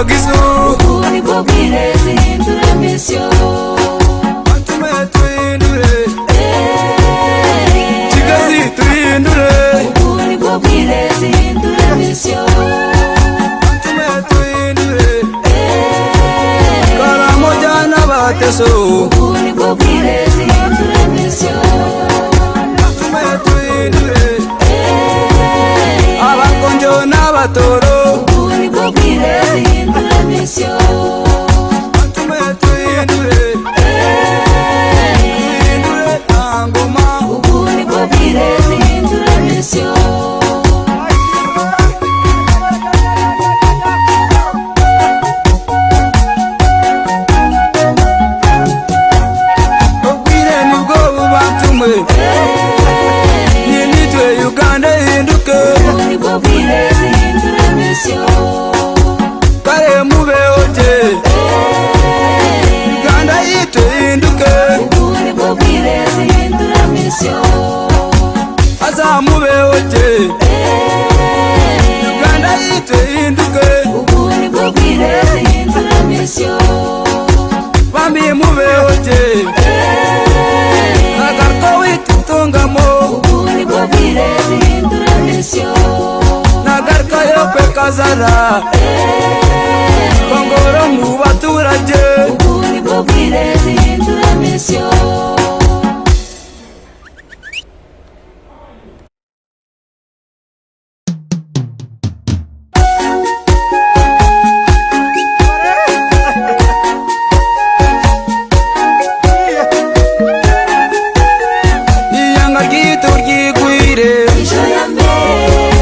wagisu Ubuni bobwire zihindura misyo Batume tuhindure Kigali tuhindure Ubuni bobwire zihindura misyo Batume tuhindure Karamoja n'abateso Ubuni bobwire zihindura misyo Batume tuhindure Abakonjo n'abatoro Ubuni bobwire zihindura misyo Batume tuhindure Tuhindure angoma Ubuni bobwire zihindura misyo Obwire nibwo bubatumwe Ninitwe Uganda ihinduke Ubuni bobwire zihindura misyo Kare mubeoje Uganda yitu ihinduke Ubuni bobwire zihindura misyo Aza mubeoje Uganda yitu ihinduke Ubuni bobwire zihindura misyo Bambi mubeoje Nagarko witu tungamo Ubuni bobwire zihindura misyo Nagarka yope kazara Kongoro mu baturage Ubuni bobwire zihindura misyo Iyanga gitu ryigwire Isho ya mbere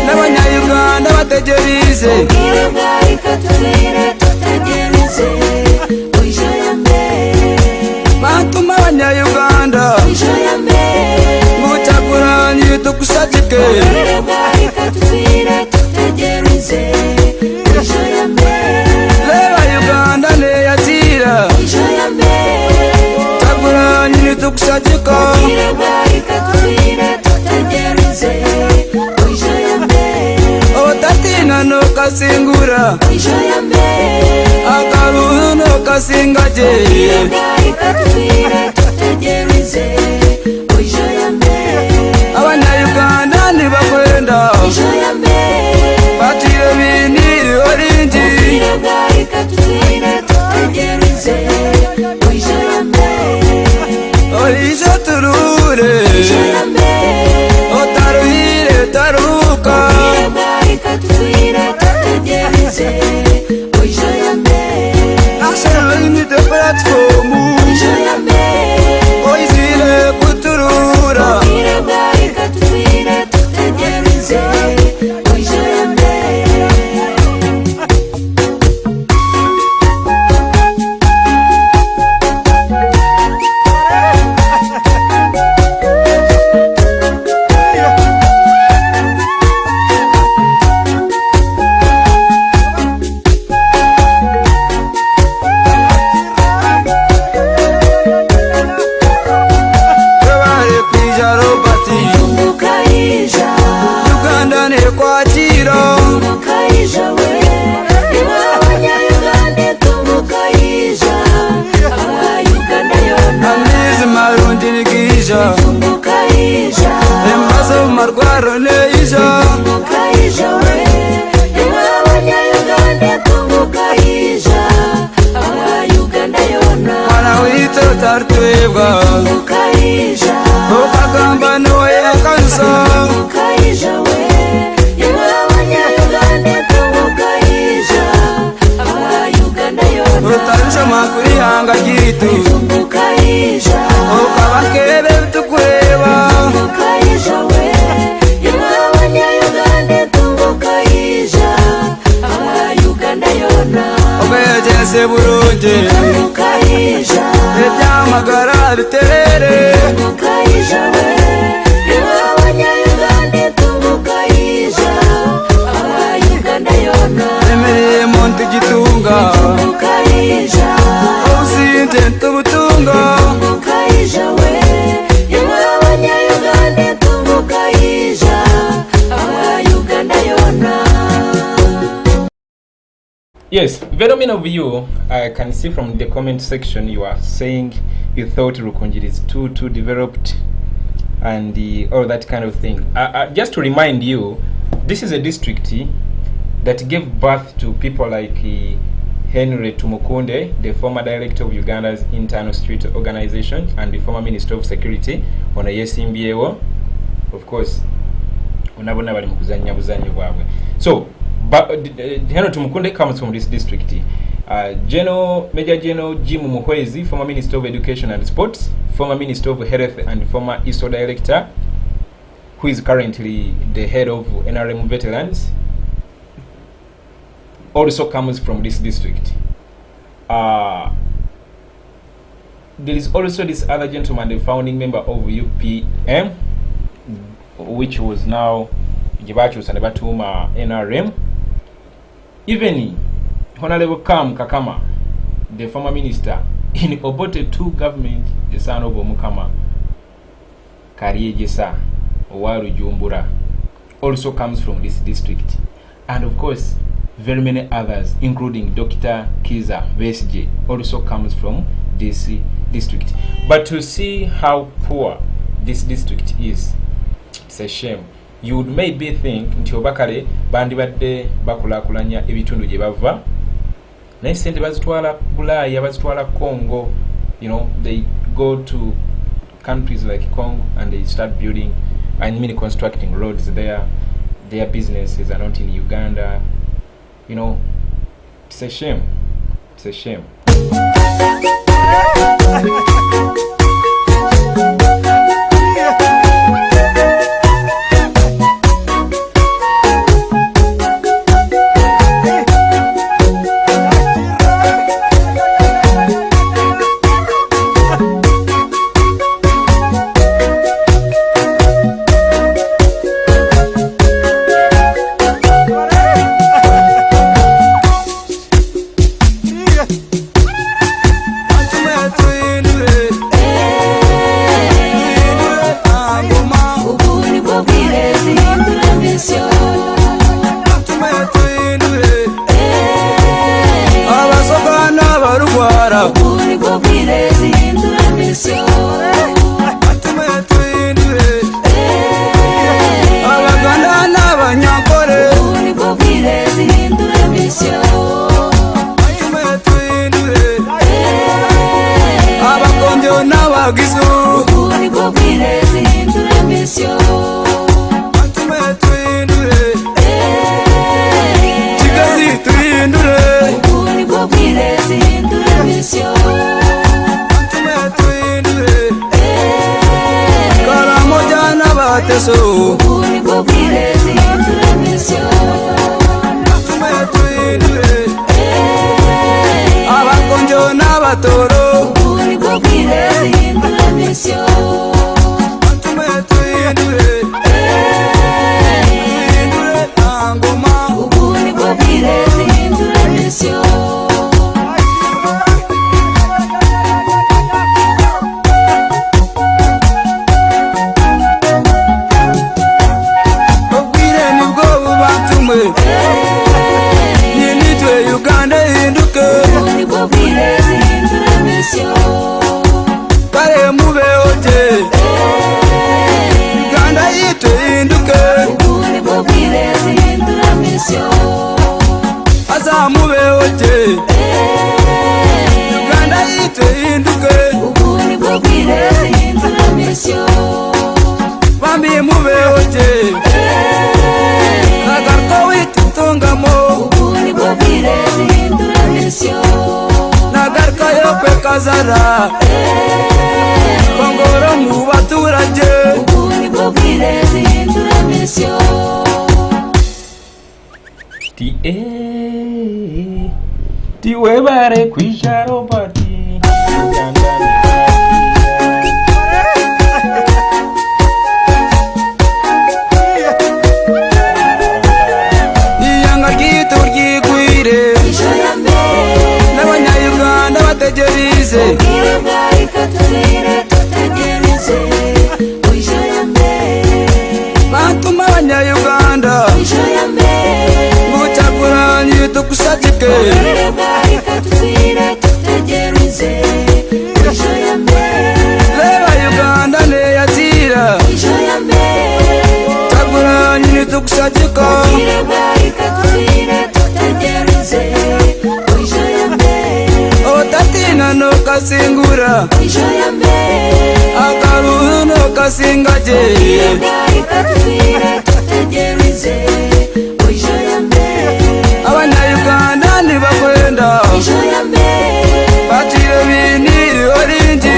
N'abanyayuganda bategerize Ubwire bwari katubwire tutegereze Isho ya mbere Batuma abanyayuganda Isho ya mbere Ngucakuranyi tukusatike Ubwire bwari katubwire tutegereze Isho ya mbere Leba Uganda neyatira Isho ya mbere Cakuranyi tukusatiko Ubwire bwari katubwire tutegereze Isho ya mbere Otatina no kasingura Isho ya mbere Akaruru no kasingaje Ubwire bwari katubwire tutegereze Isho ya mbere Abanyayuganda nibakwenda Isho ya mbere Batire bini orinji Ubwire bwari katubwire tutegereze Isho ya mbere Orisho turure Isho ya mbere Otaruhire taruka Ubwire bwari katubwire tutegereze Isho ya mbere National Unity Platform Isho ya mbere Oizile kuturura Ubwire bwari katubwire tutegereze Isho ya mbere Webare kwija Robati Tumbukaija Uganda nekwakira Tumbukaija we Iwa abanyayuganda tumbukaija Abayuganda yona Amizi marundi nikija Tumbukaija Embazo marwaro neija Tumbukaija we Iwa abanyayuganda tumbukaija Abayuganda yona Mwana wito tartwebwa Tumbukaija Okagamba noye akansa Tumbukaija we Iwa abanyayuganda tumbukaija Abayuganda yona Otarusha makuri hanga gitu Tumbukaija Okabakebe tukweba Tumbukaija we Iwa abanyayuganda tumbukaija Abayuganda yona Obejese burungi Tumbukaija Ebyamagara biterere Tumbukaija we Iwa abanyayuganda tumbukaija Abayuganda yona Emirimo ntigitunga Tumbukaija Obusinte ntubutunga Tumbukaija we Iwa abanyayuganda tumbukaija Abayuganda yona Yes, very many of you, I can see from the comment section, you are saying you thought Rukungiri is too developed and all that kind of thing. Just to remind you, this is a district that gave birth to people like Henry Tumukunde, the former director of Uganda's Internal Street Organization and the former Minister of Security, on a yesimbiyewo, of course, unabona bali mukuzanya buzanyo bwabwe. So, Henry Tumukunde comes from this district. Major General Jim Muhwezi, former Minister of Education and Sports, former Minister of Health and former ISO Director, who is currently the head of NRM Veterans, also comes from this district. There is also this other gentleman, the founding member of UPM, which was now Jibachu Sanabatuma NRM. Even Honorable Kam Kakama, the former minister in Obote 2 government, the son of Omukama Kariejesa Owaru Jumbura, also comes from this district. And of course, very many others, including Dr. Kiza Vesje, also comes from this district. But to see how poor this district is, it's a shame. You would maybe think nti obakale bandi badde bakulakulanya ebitundu gye bava naye sente bazitwala Bulaya, bazitwala Congo. You know, they go to countries like Congo and they start building, I mean constructing roads there. Their businesses are not in Uganda. You know, it's a shame. It's a shame. Tiwebare kwisharo pati iyanga gitu ryigwire n'abanyayuganda bategerize batuma abanyayuganda Kyagulanyi tukusatike kusajika otatina no kasingura akaruhu no kasingaje abanyayuganda nibakwenda batire bini orinji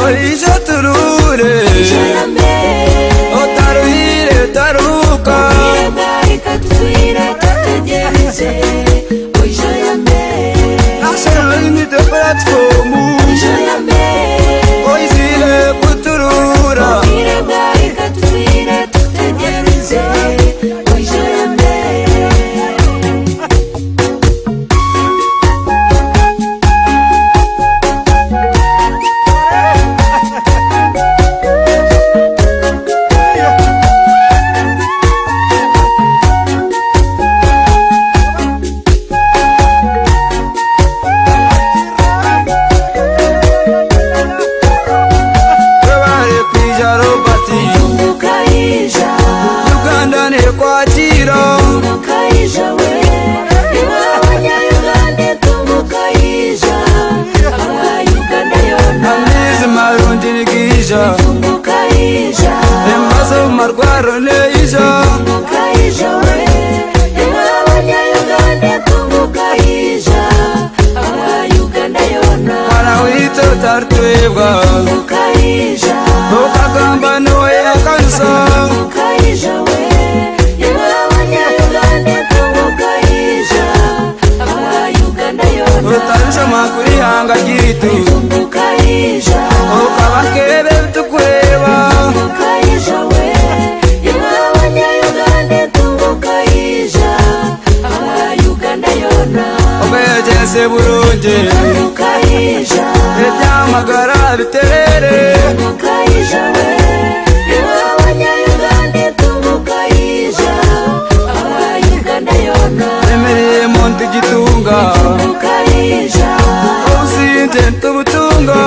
orisha turure otaruhire taruka national unity platform oizile kuturura embazo marwaro neija mwana wito tartwebwa okagamba nowe akansa otarusha makuri hanga gitu okabakebe tukweba obejese burungi ebyamagara biterere emirimo ntigitunga obusinte ntubutunga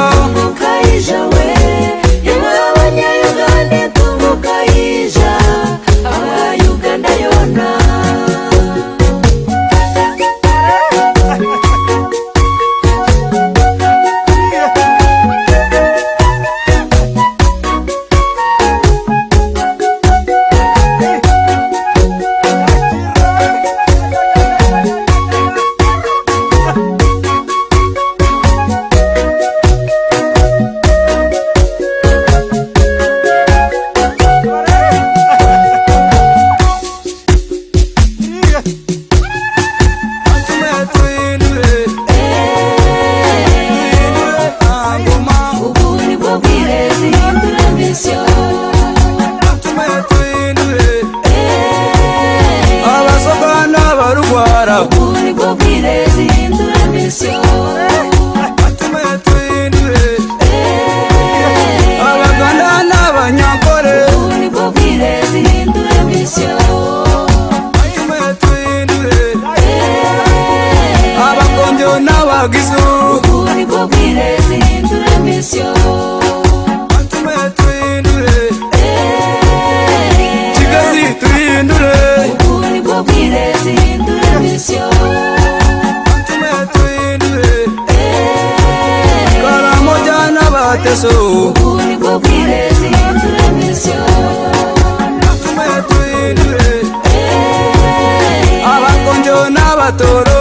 abakonjo n'abatoro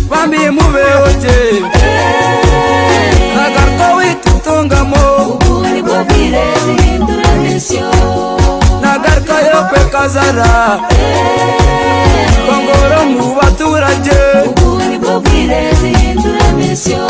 Bambi move kazara kongoro mu baturage ubu nibwo bwire zihindura misiyo.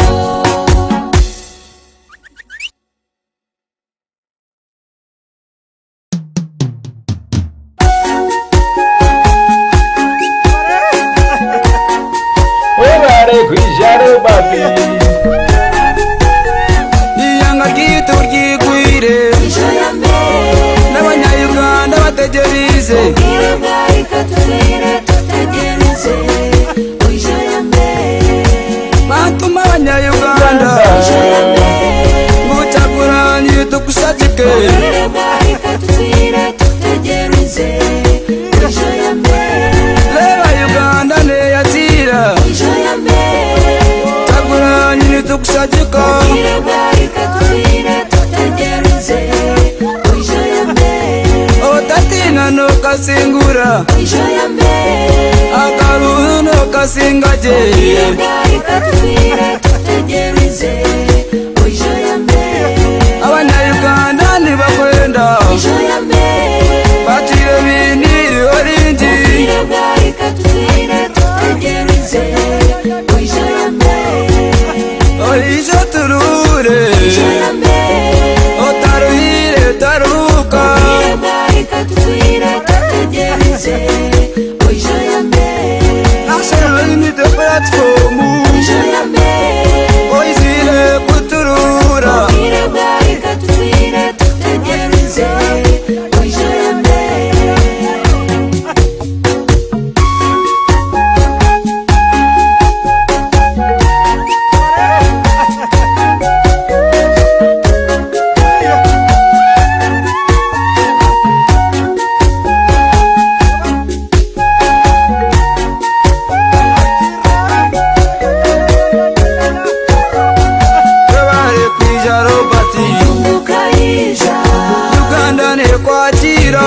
Kwijaro Barbie iyanga gitu ryigwire n'abanyayuganda bategereze batuma abanyayuganda ngo Kyagulanyi tukusagike leba Uganda neyazira Kyagulanyi tukusagika otatina nokasingura akaruru nokasingaje abanyayuganda nibakwenda batire biniri oringi oijo turure otaruhire taruka national unity platform oizire kuturura Uganda nekwakira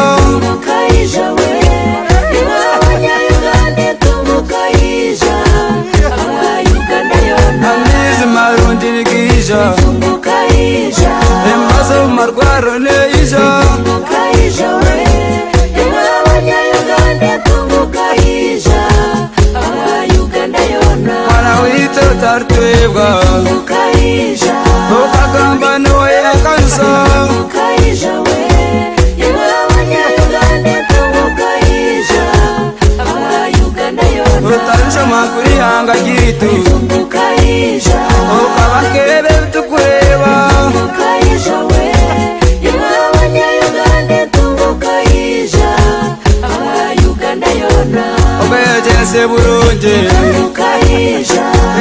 amezi marundi nikija embazo marwaro neija mwana wito tartwebwa okagamba nowe akansa otarusha makuri hanga gitu okabakebe tukweba obejense burungi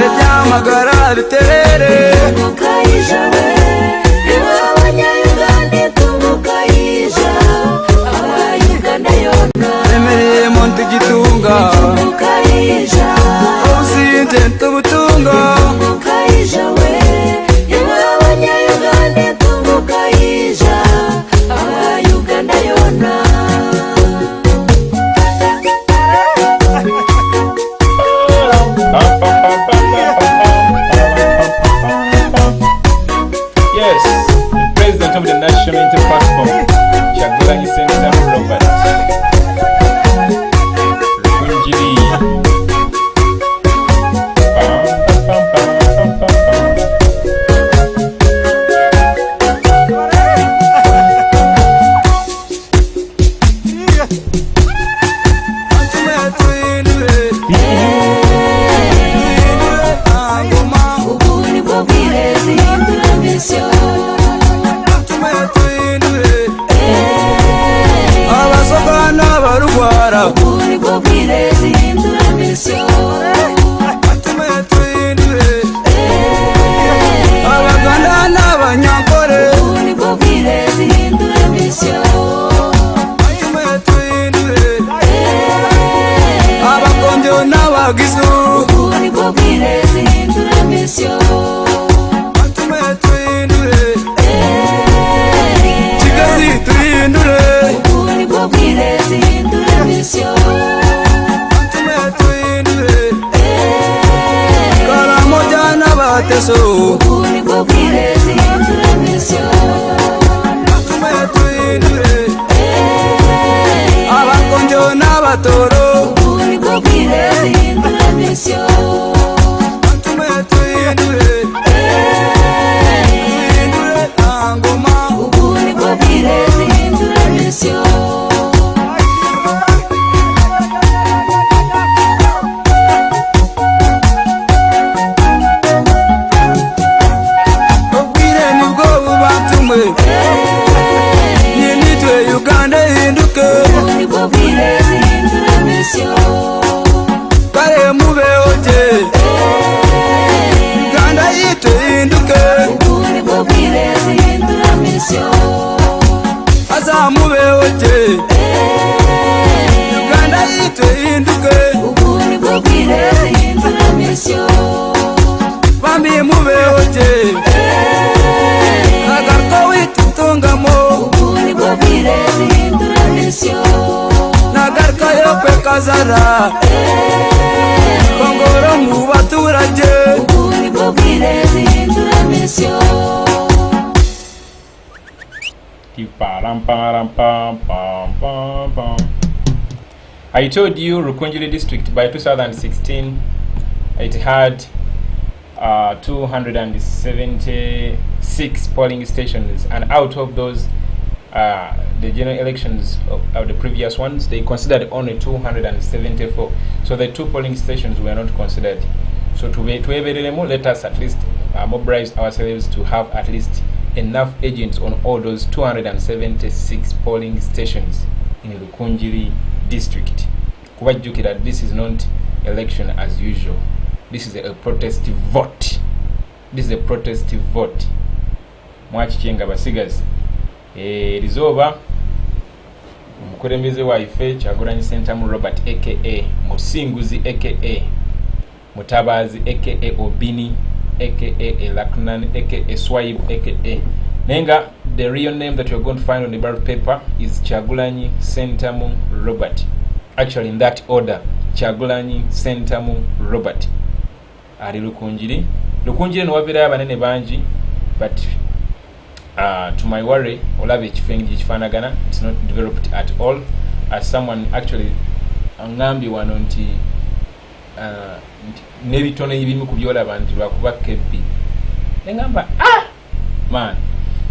ebyamagara biterere emirimo ntigitunga obusinte ntubutunga Yes, the president of the National Unity Platform, Kyagulanyi Senator Robert Rukungiri. ubu nibwo bwire zihindura misiyo. abasoka n'abarwara ubu nibwo bwire zihindura misiyo. abaganda n'abanyankore ubu nibwo bwire zihindura misiyo. abakonjo n'abagizu ubu nibwo bwire zihindura misiyo. kigazi tuhindure ubu nibwo bwire zihindura misiyo. karamoja n'abateso ubu nibwo bwire zihindura misiyo. n'abatoro ubu nibwo bwire zihindura misiyo bantume tuhindure tuhindure nta ngoma ubu nibwo bwire zihindura misiyo ubwire nibwo bubantumwe nitwe Uganda ihinduke ubu nibwo bwire zihindura misiyo kare mubeho je Uganda yitu ihinduke ubu nibwo bwire zihindura misiyo azamubeho je Uganda yitu ihinduke ubu nibwo bwire zihindura misiyo bambi mubeho je agarko witutungamo ubu nibwo bwire zihindura misiyo nagarka yo kwekazara kongoro mu baturage ubu nibwo bwire zihindura misiyo I told you Rukungiri district by 2016 it had 276 polling stations, and out of those the general elections of the previous ones, they considered only 274. So the 2 polling stations were not considered. So to let us at least mobilize ourselves to have at least enough agents on all those 276 polling stations in Rukungiri district. Kubajukira, this is not election as usual. This is a protest vote. This is a protest vote. Mwachichenga basigazi. It is over. Mukuremeze waife Kyagulanyi Sentamu Robert aka Musinguzi aka Mutabazi aka Obini aka Elaknan aka Swaib aka Nenga. The real name that you're going to find on the ballot paper is Kyagulanyi Sentamu Robert. Actually in that order, Kyagulanyi Sentamu Robert. Ari Rukungiri. Rukungiri no wabira abanene banji, but to my worry, olabe ekifengi kifanagana, it's not developed at all. As someone actually angambi wano nti nebitone ebimu kubyola abantu bakuba kebbi. Ngamba man.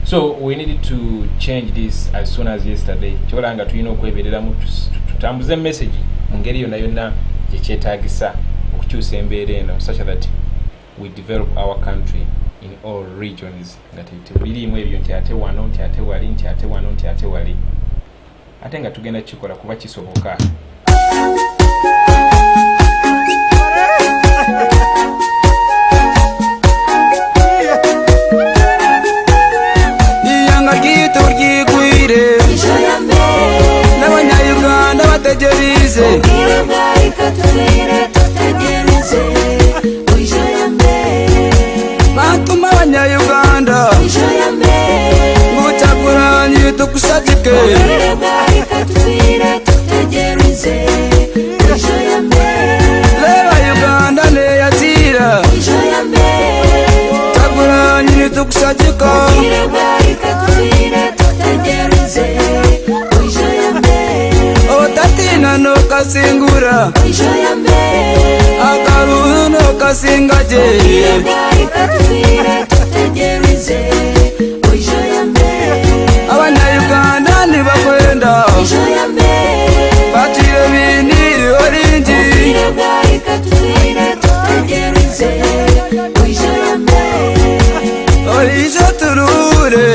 So we needed to change this as soon as yesterday. Kyolanga tulina okweberera mu tutambuze message mu ngeri yonna gyetagisa okukyusa embeera eno such that we develop our country in all regions. That it birimu ebyo nti ate wano nti ate wali nti ate wano nti ate wali ate nga tugenda kikola kuba kisoboka. iyanga gitu ryigwire n'abanyayuganda bategerize ubwire bwari katubwire tutegereze batuma abanyayuganda ngo Kyagulanyi tukusagike ubwire bwari katubwire tutegereze leba Uganda neyatira Kyagulanyi tukusagika ubwire bwari katubwire tutegereze otatina nokasingura akaruhu nokasingaje ubwire bwari katubwire tutegereze abanyayuganda nibakwenda batire bini oringi ubwire bwari katubwire tutegereze orisho turure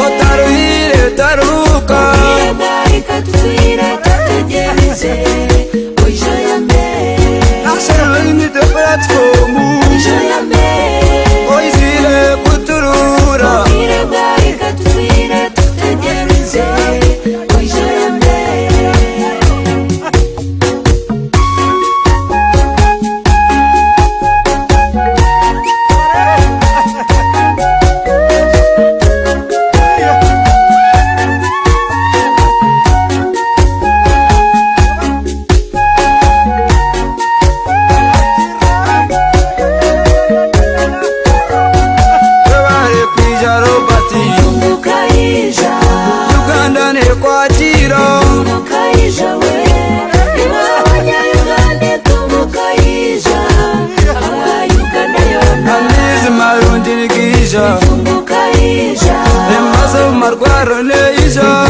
otaruhire taruka ubwire bwari katubwire tutegereze National Unity Platform oizire kuturura ubwire bwari katubwire tutegereze neija emazo marwaro neija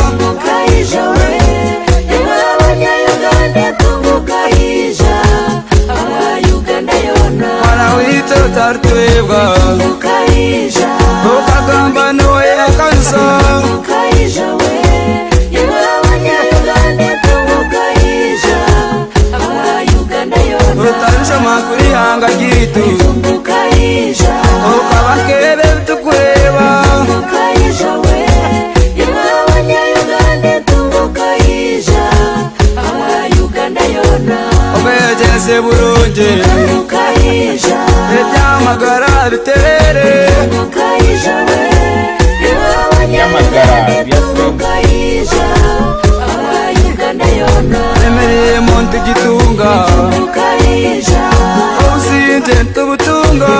mwana wito tartwebwa ukagamba noye akansa utanisha makuri hanga gitu ukabakebe tukweba obejese burungi ebyamagara biterere emereye muntu gitunga obusinte ntubutunga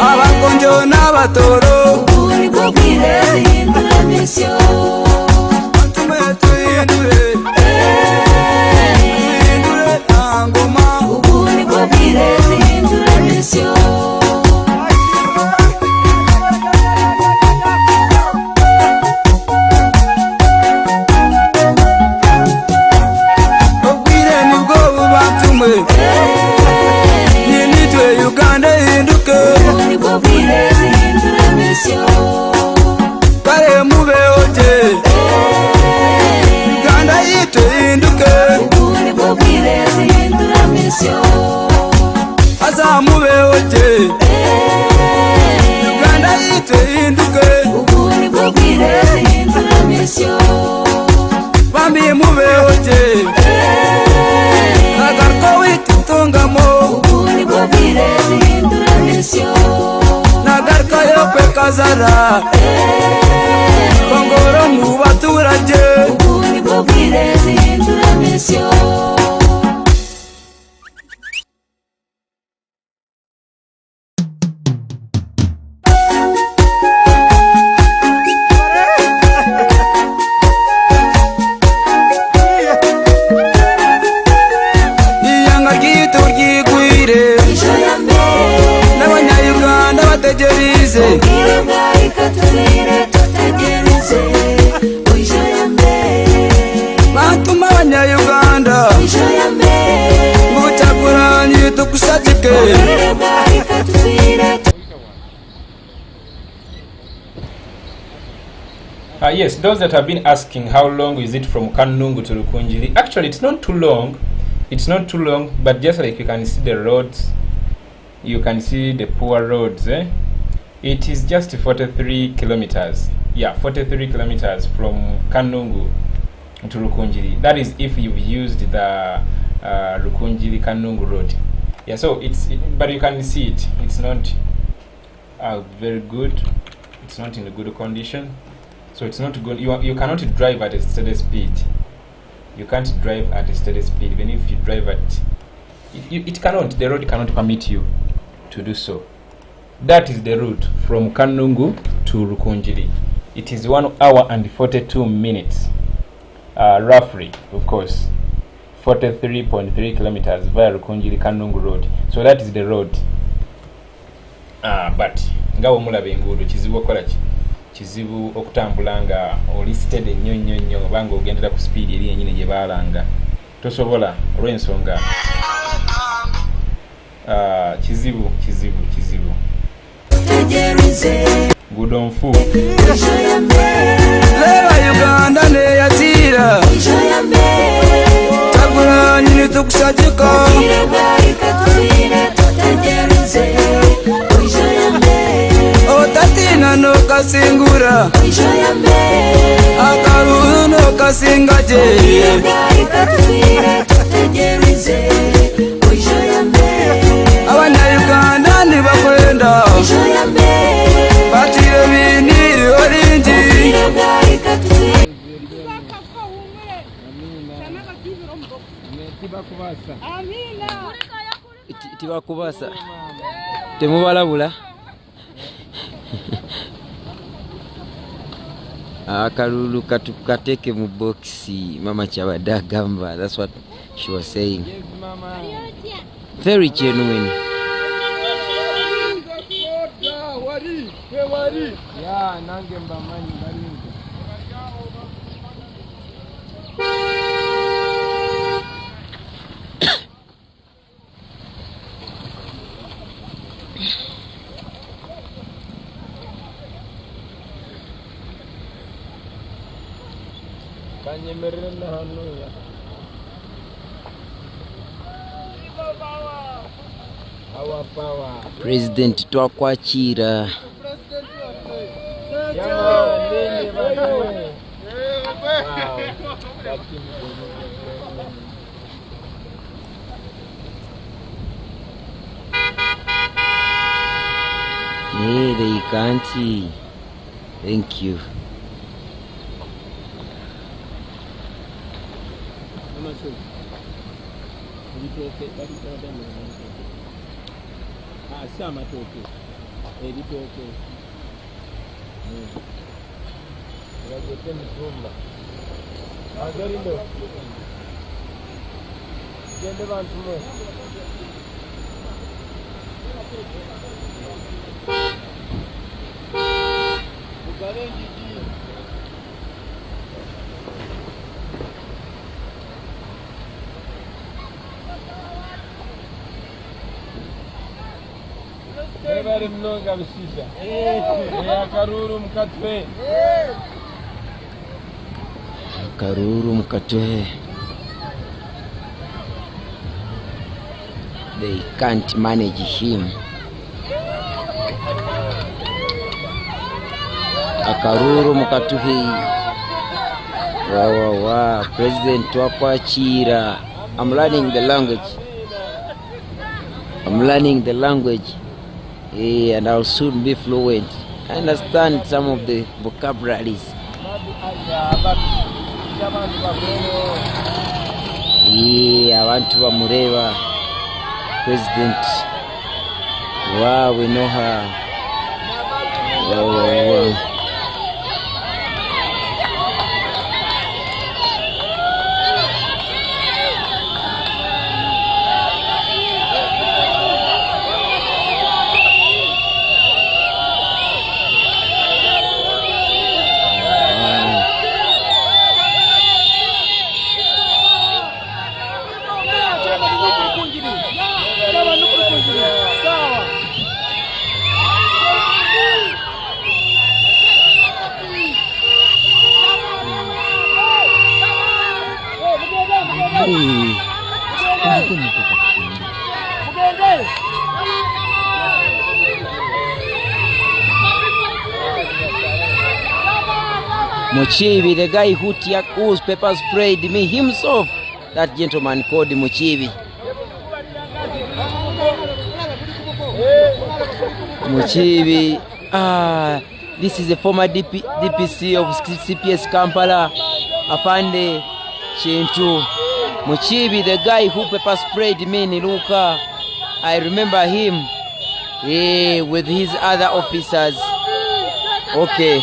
abakonjo n'abatoro obwire nibwo bubatumwe ninitwe Uganda ihinduke kare mubeoje Uganda yitu ihinduke aza mubeoje Uganda yitu ihinduke bambi mubeoje nagarko witutungamo nagarka yo kwekazara kongoro mu baturage iyanga gitu ryigwire n'abanyayuganda bategerize batuma abanyayuganda ngo Kyagulanyi tukusatike Yes, those that have been asking how long is it from Kanungu to Rukungiri, actually it's not too long. It's not too long, but just like you can see the roads, you can see the poor roads. It is just 43 kilometers. Yeah, 43 kilometers from Kanungu to Rukungiri. That is if you've used the Rukungiri Kanungu road. Yeah, so but you can see it. It's not very good. It's not in a good condition. So it's not good. You cannot drive at a steady speed. You can't drive at a steady speed. Even if you drive at the road cannot permit you to do so. That is the route from Kanungu to Rukungiri. It is 1 hour and 42 minutes, roughly, of course, 43.3 kilometers via Rukungiri Kanungu road. So that is the road. But ngawo mulabe enguudo kizibu okolaki kizibu okutambula nga oli steady nnyo banga ogendera ku speed eri yennyini gye baalanga tosobola olw'ensonga kizibu nguudo nfu leba Uganda neyatira Kyagulanyi nitukusajika otatina nokasingura akalulu nokasingaje Abanyayuganda nibakwenda batire biniri olingi tibakubasa temubalabula akalulu katukateke mu boxi mama kyabadde agamba. That's what she was saying. Very genuine. President twakwakira they can't see. Thank you. Karuru mkatwe. They can't manage him. Akaruru mkatuhi. Wow. President twakwakira. I'm learning the language. And I'll soon be fluent. I understand some of the vocabularies. Abantu bamureba President. Wow, we know her. Wow. Muchibi, the guy whose pepper sprayed me himself, that gentleman called Muchibi. Muchibi, this is the former DPC of CPS Kampala, Afande Chintu Muchibi, the guy who pepper sprayed me in Luka. I remember him with his other officers. Okay.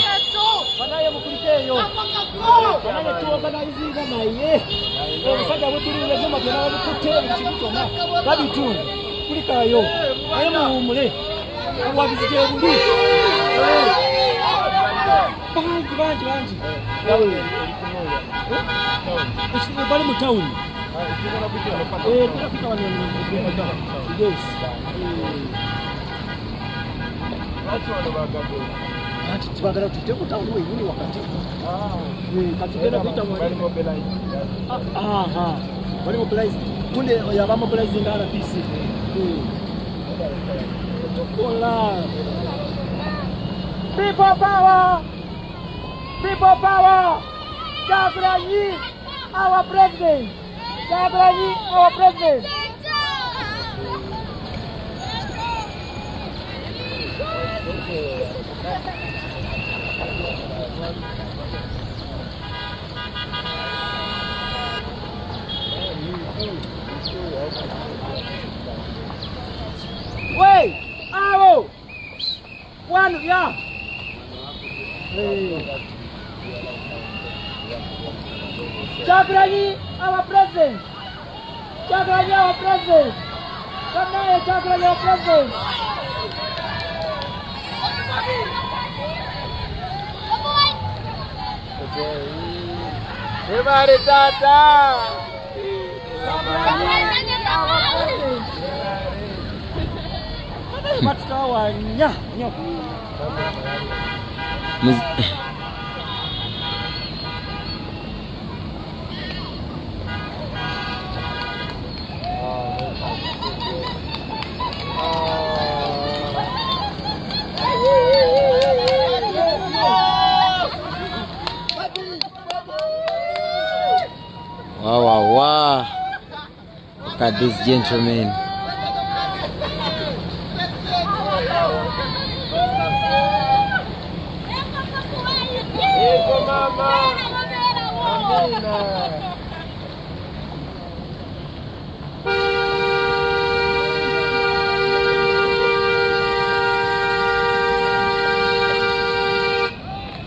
Tibagala tuteko tawo yini wakati katigenda kuita mwali mobilize wali mobilize kunde yaba mobilize ndala PC tukola people power Kyagulanyi our president Kyagulanyi our president. Wait, arrow. One, yeah. Kyagulanyi, our president. Kyagulanyi, our president. Come here, Kyagulanyi, our president. Everybody, tata. Matawanya. Wow. Look at this gentleman.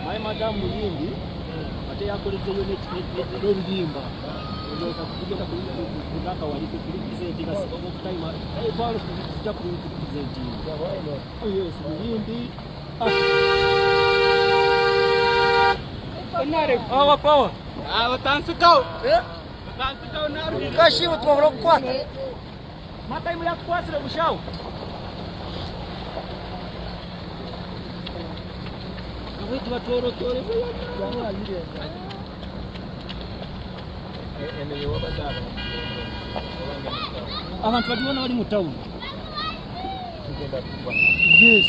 My madam Muwonge, ate yakoleze yo n'oluyimba olyoka kugenda kugaka wali kupresentinga okutayima ebalo kujja kupresentinga. Oh yes, Muyimbi. Our power. Tansikao. Tansikao naru. Kashi utwabura kukwata. Mataimu yakukwasira bushawo. Wetu batoro tore. Abantu badiwana bali mu town. Yes.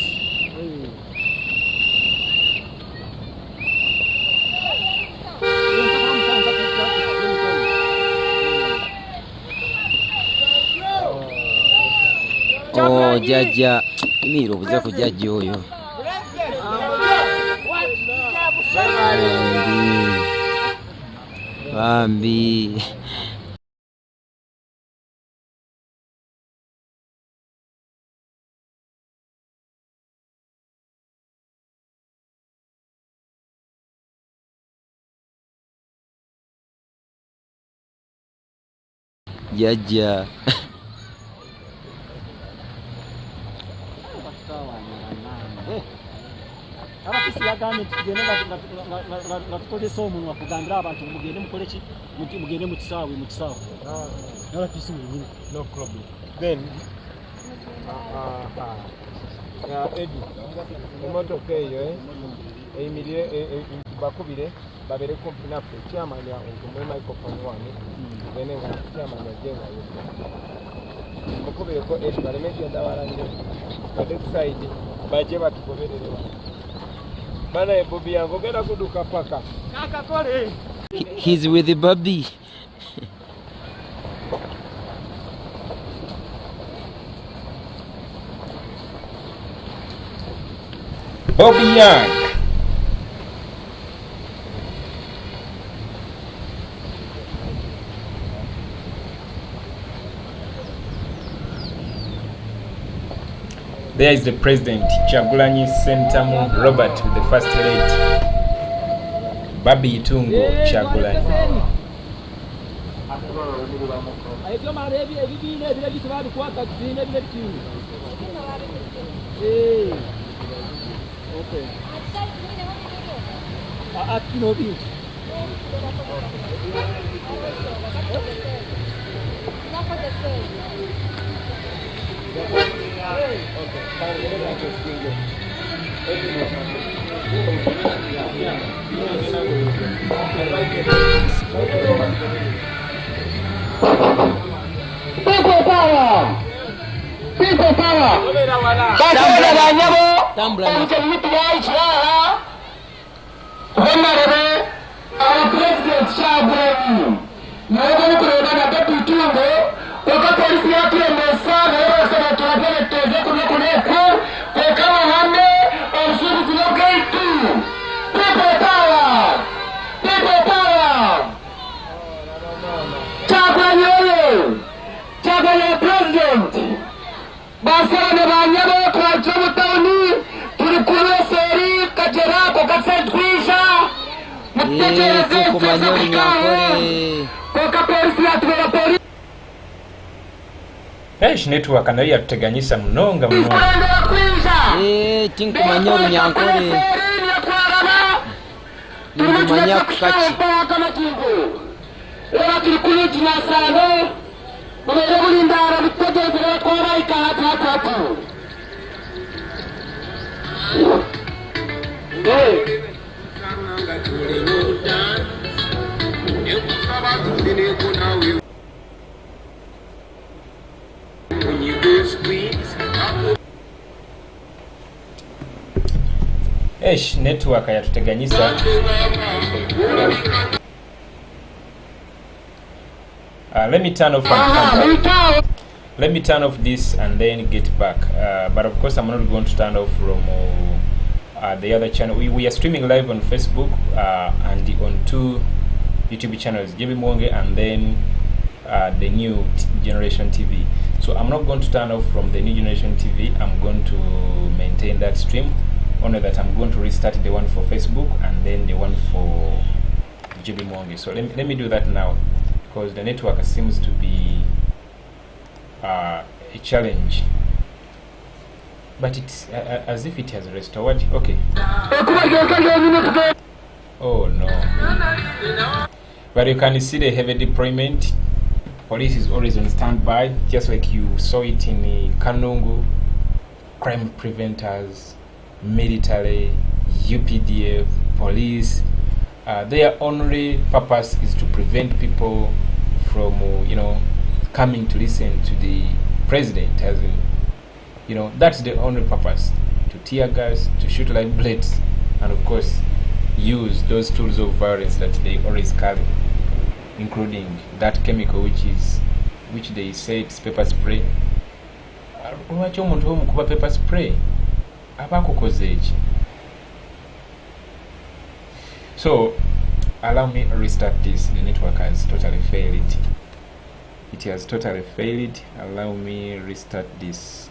Oh, jaja. Mimi robuza ku jaji oyo. Bambi. Jaja. Abafisi yagambye tugende nga tukozesa omuntu wakugambira abantu mugende mukoleki mugende mu kisaawe abafisi mwenyini. No problem. Then, Eddie, emotoka eyo eyimirire bakubire babere kumpi naffe chairman yawe microphone wano then nga chairman yajengayo mukubireko Eddie baleme genda balanye bade side baje batugoberere bana Bobby yango genda kuduka paka kaka kole. He's with the Barbie. Bobiwine. There is the president, Kyagulanyi Sentamu Robert, with the first lady, Barbie Kyagulanyi. People power! People power! Bakabona banyabo President Kyagulanyi nawe kureba na deputungo kwa polisi yake imesana yose na tuwapele teze kuneku kwa kama hande usuruzi no gate. People power! People power! Kyagulanyi president basana banyabo kwa chomutoni turi kuleseri kajera kwa katsetwisha mutekereze kumanyoni nyakore kwa polisi yatubera polisi network nayo yatuteganyisa mnonga tinkumanyoni nyankore nimanya kukachi era kirikulichi na sano Mwenye mulindara mtegeeze kwa raika hatu. Network yatuteganyisa. Let me turn off let me turn off this and then get back. But of course, I'm not going to turn off from the other channel. We are streaming live on Facebook and on 2 YouTube channels, Muwonge and then the New Generation TV. So I'm not going to turn off from the New Generation TV. I'm going to maintain that stream. Only that I'm going to restart the one for Facebook and then the one for Muwonge. So let me do that now, because the network seems to be a challenge, but it's as if it has restored. Okay. Oh no. But you can see the heavy deployment. Police is always on standby, just like you saw it in Kanungu. Crime preventers, military, UPDF, police. Their only purpose is to prevent people from, coming to listen to the president. As in, that's the only purpose: to tear gas, to shoot like bullets, and of course, use those tools of violence that they always carry, including that chemical which they say it's pepper spray. Pepper spray. So allow me to restart this. The network has totally failed. It has totally failed. Allow me restart this.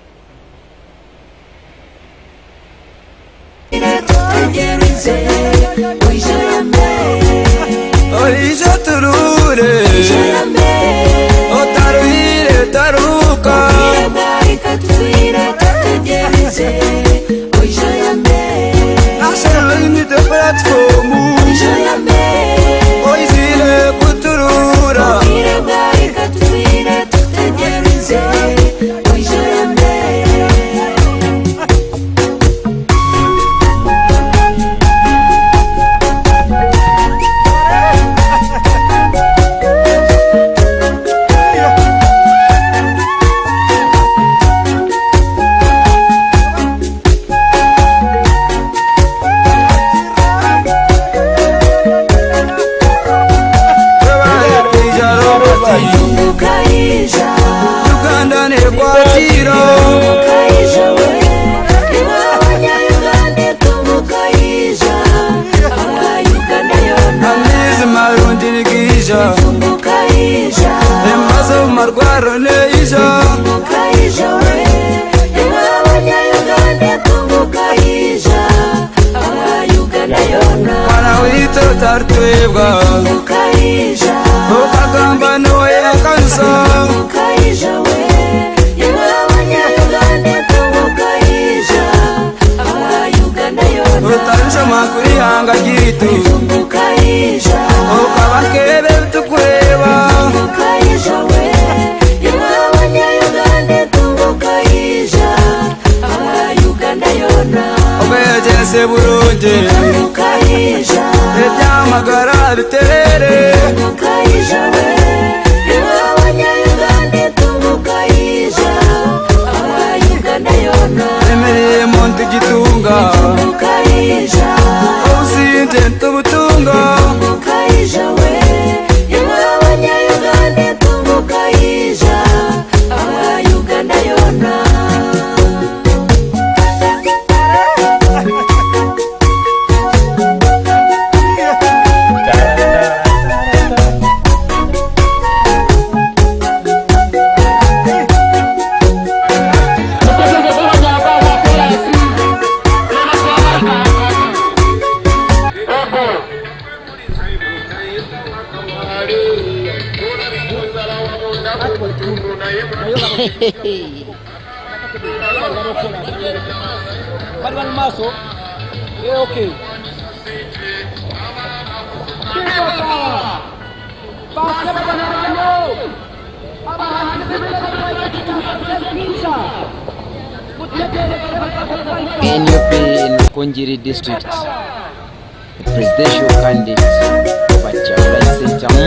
Marguaro Neija twebwa Mukayija okagamba noye akansa Mukayija we Yewe abanyayuganda tumukayija Abayuganda yona utanisha makuri hanga gitu Mukayija okabakebe tukureba Mukayija we Yewe abanyayuganda tumukayija Abayuganda yona obejese burungi Mukayija ebyamagara biterere Mukayija we Yewe abanyayuganda tumukayija Abayuganda yona emirimo ntigitunga Mukayija obusinte ntubutunga Mukayija we Yewe abanyayuganda tumukayija Abayuganda yona bali bali maso okay NUP in Rukungiri district, the presidential candidate for Kyagulanyi Center.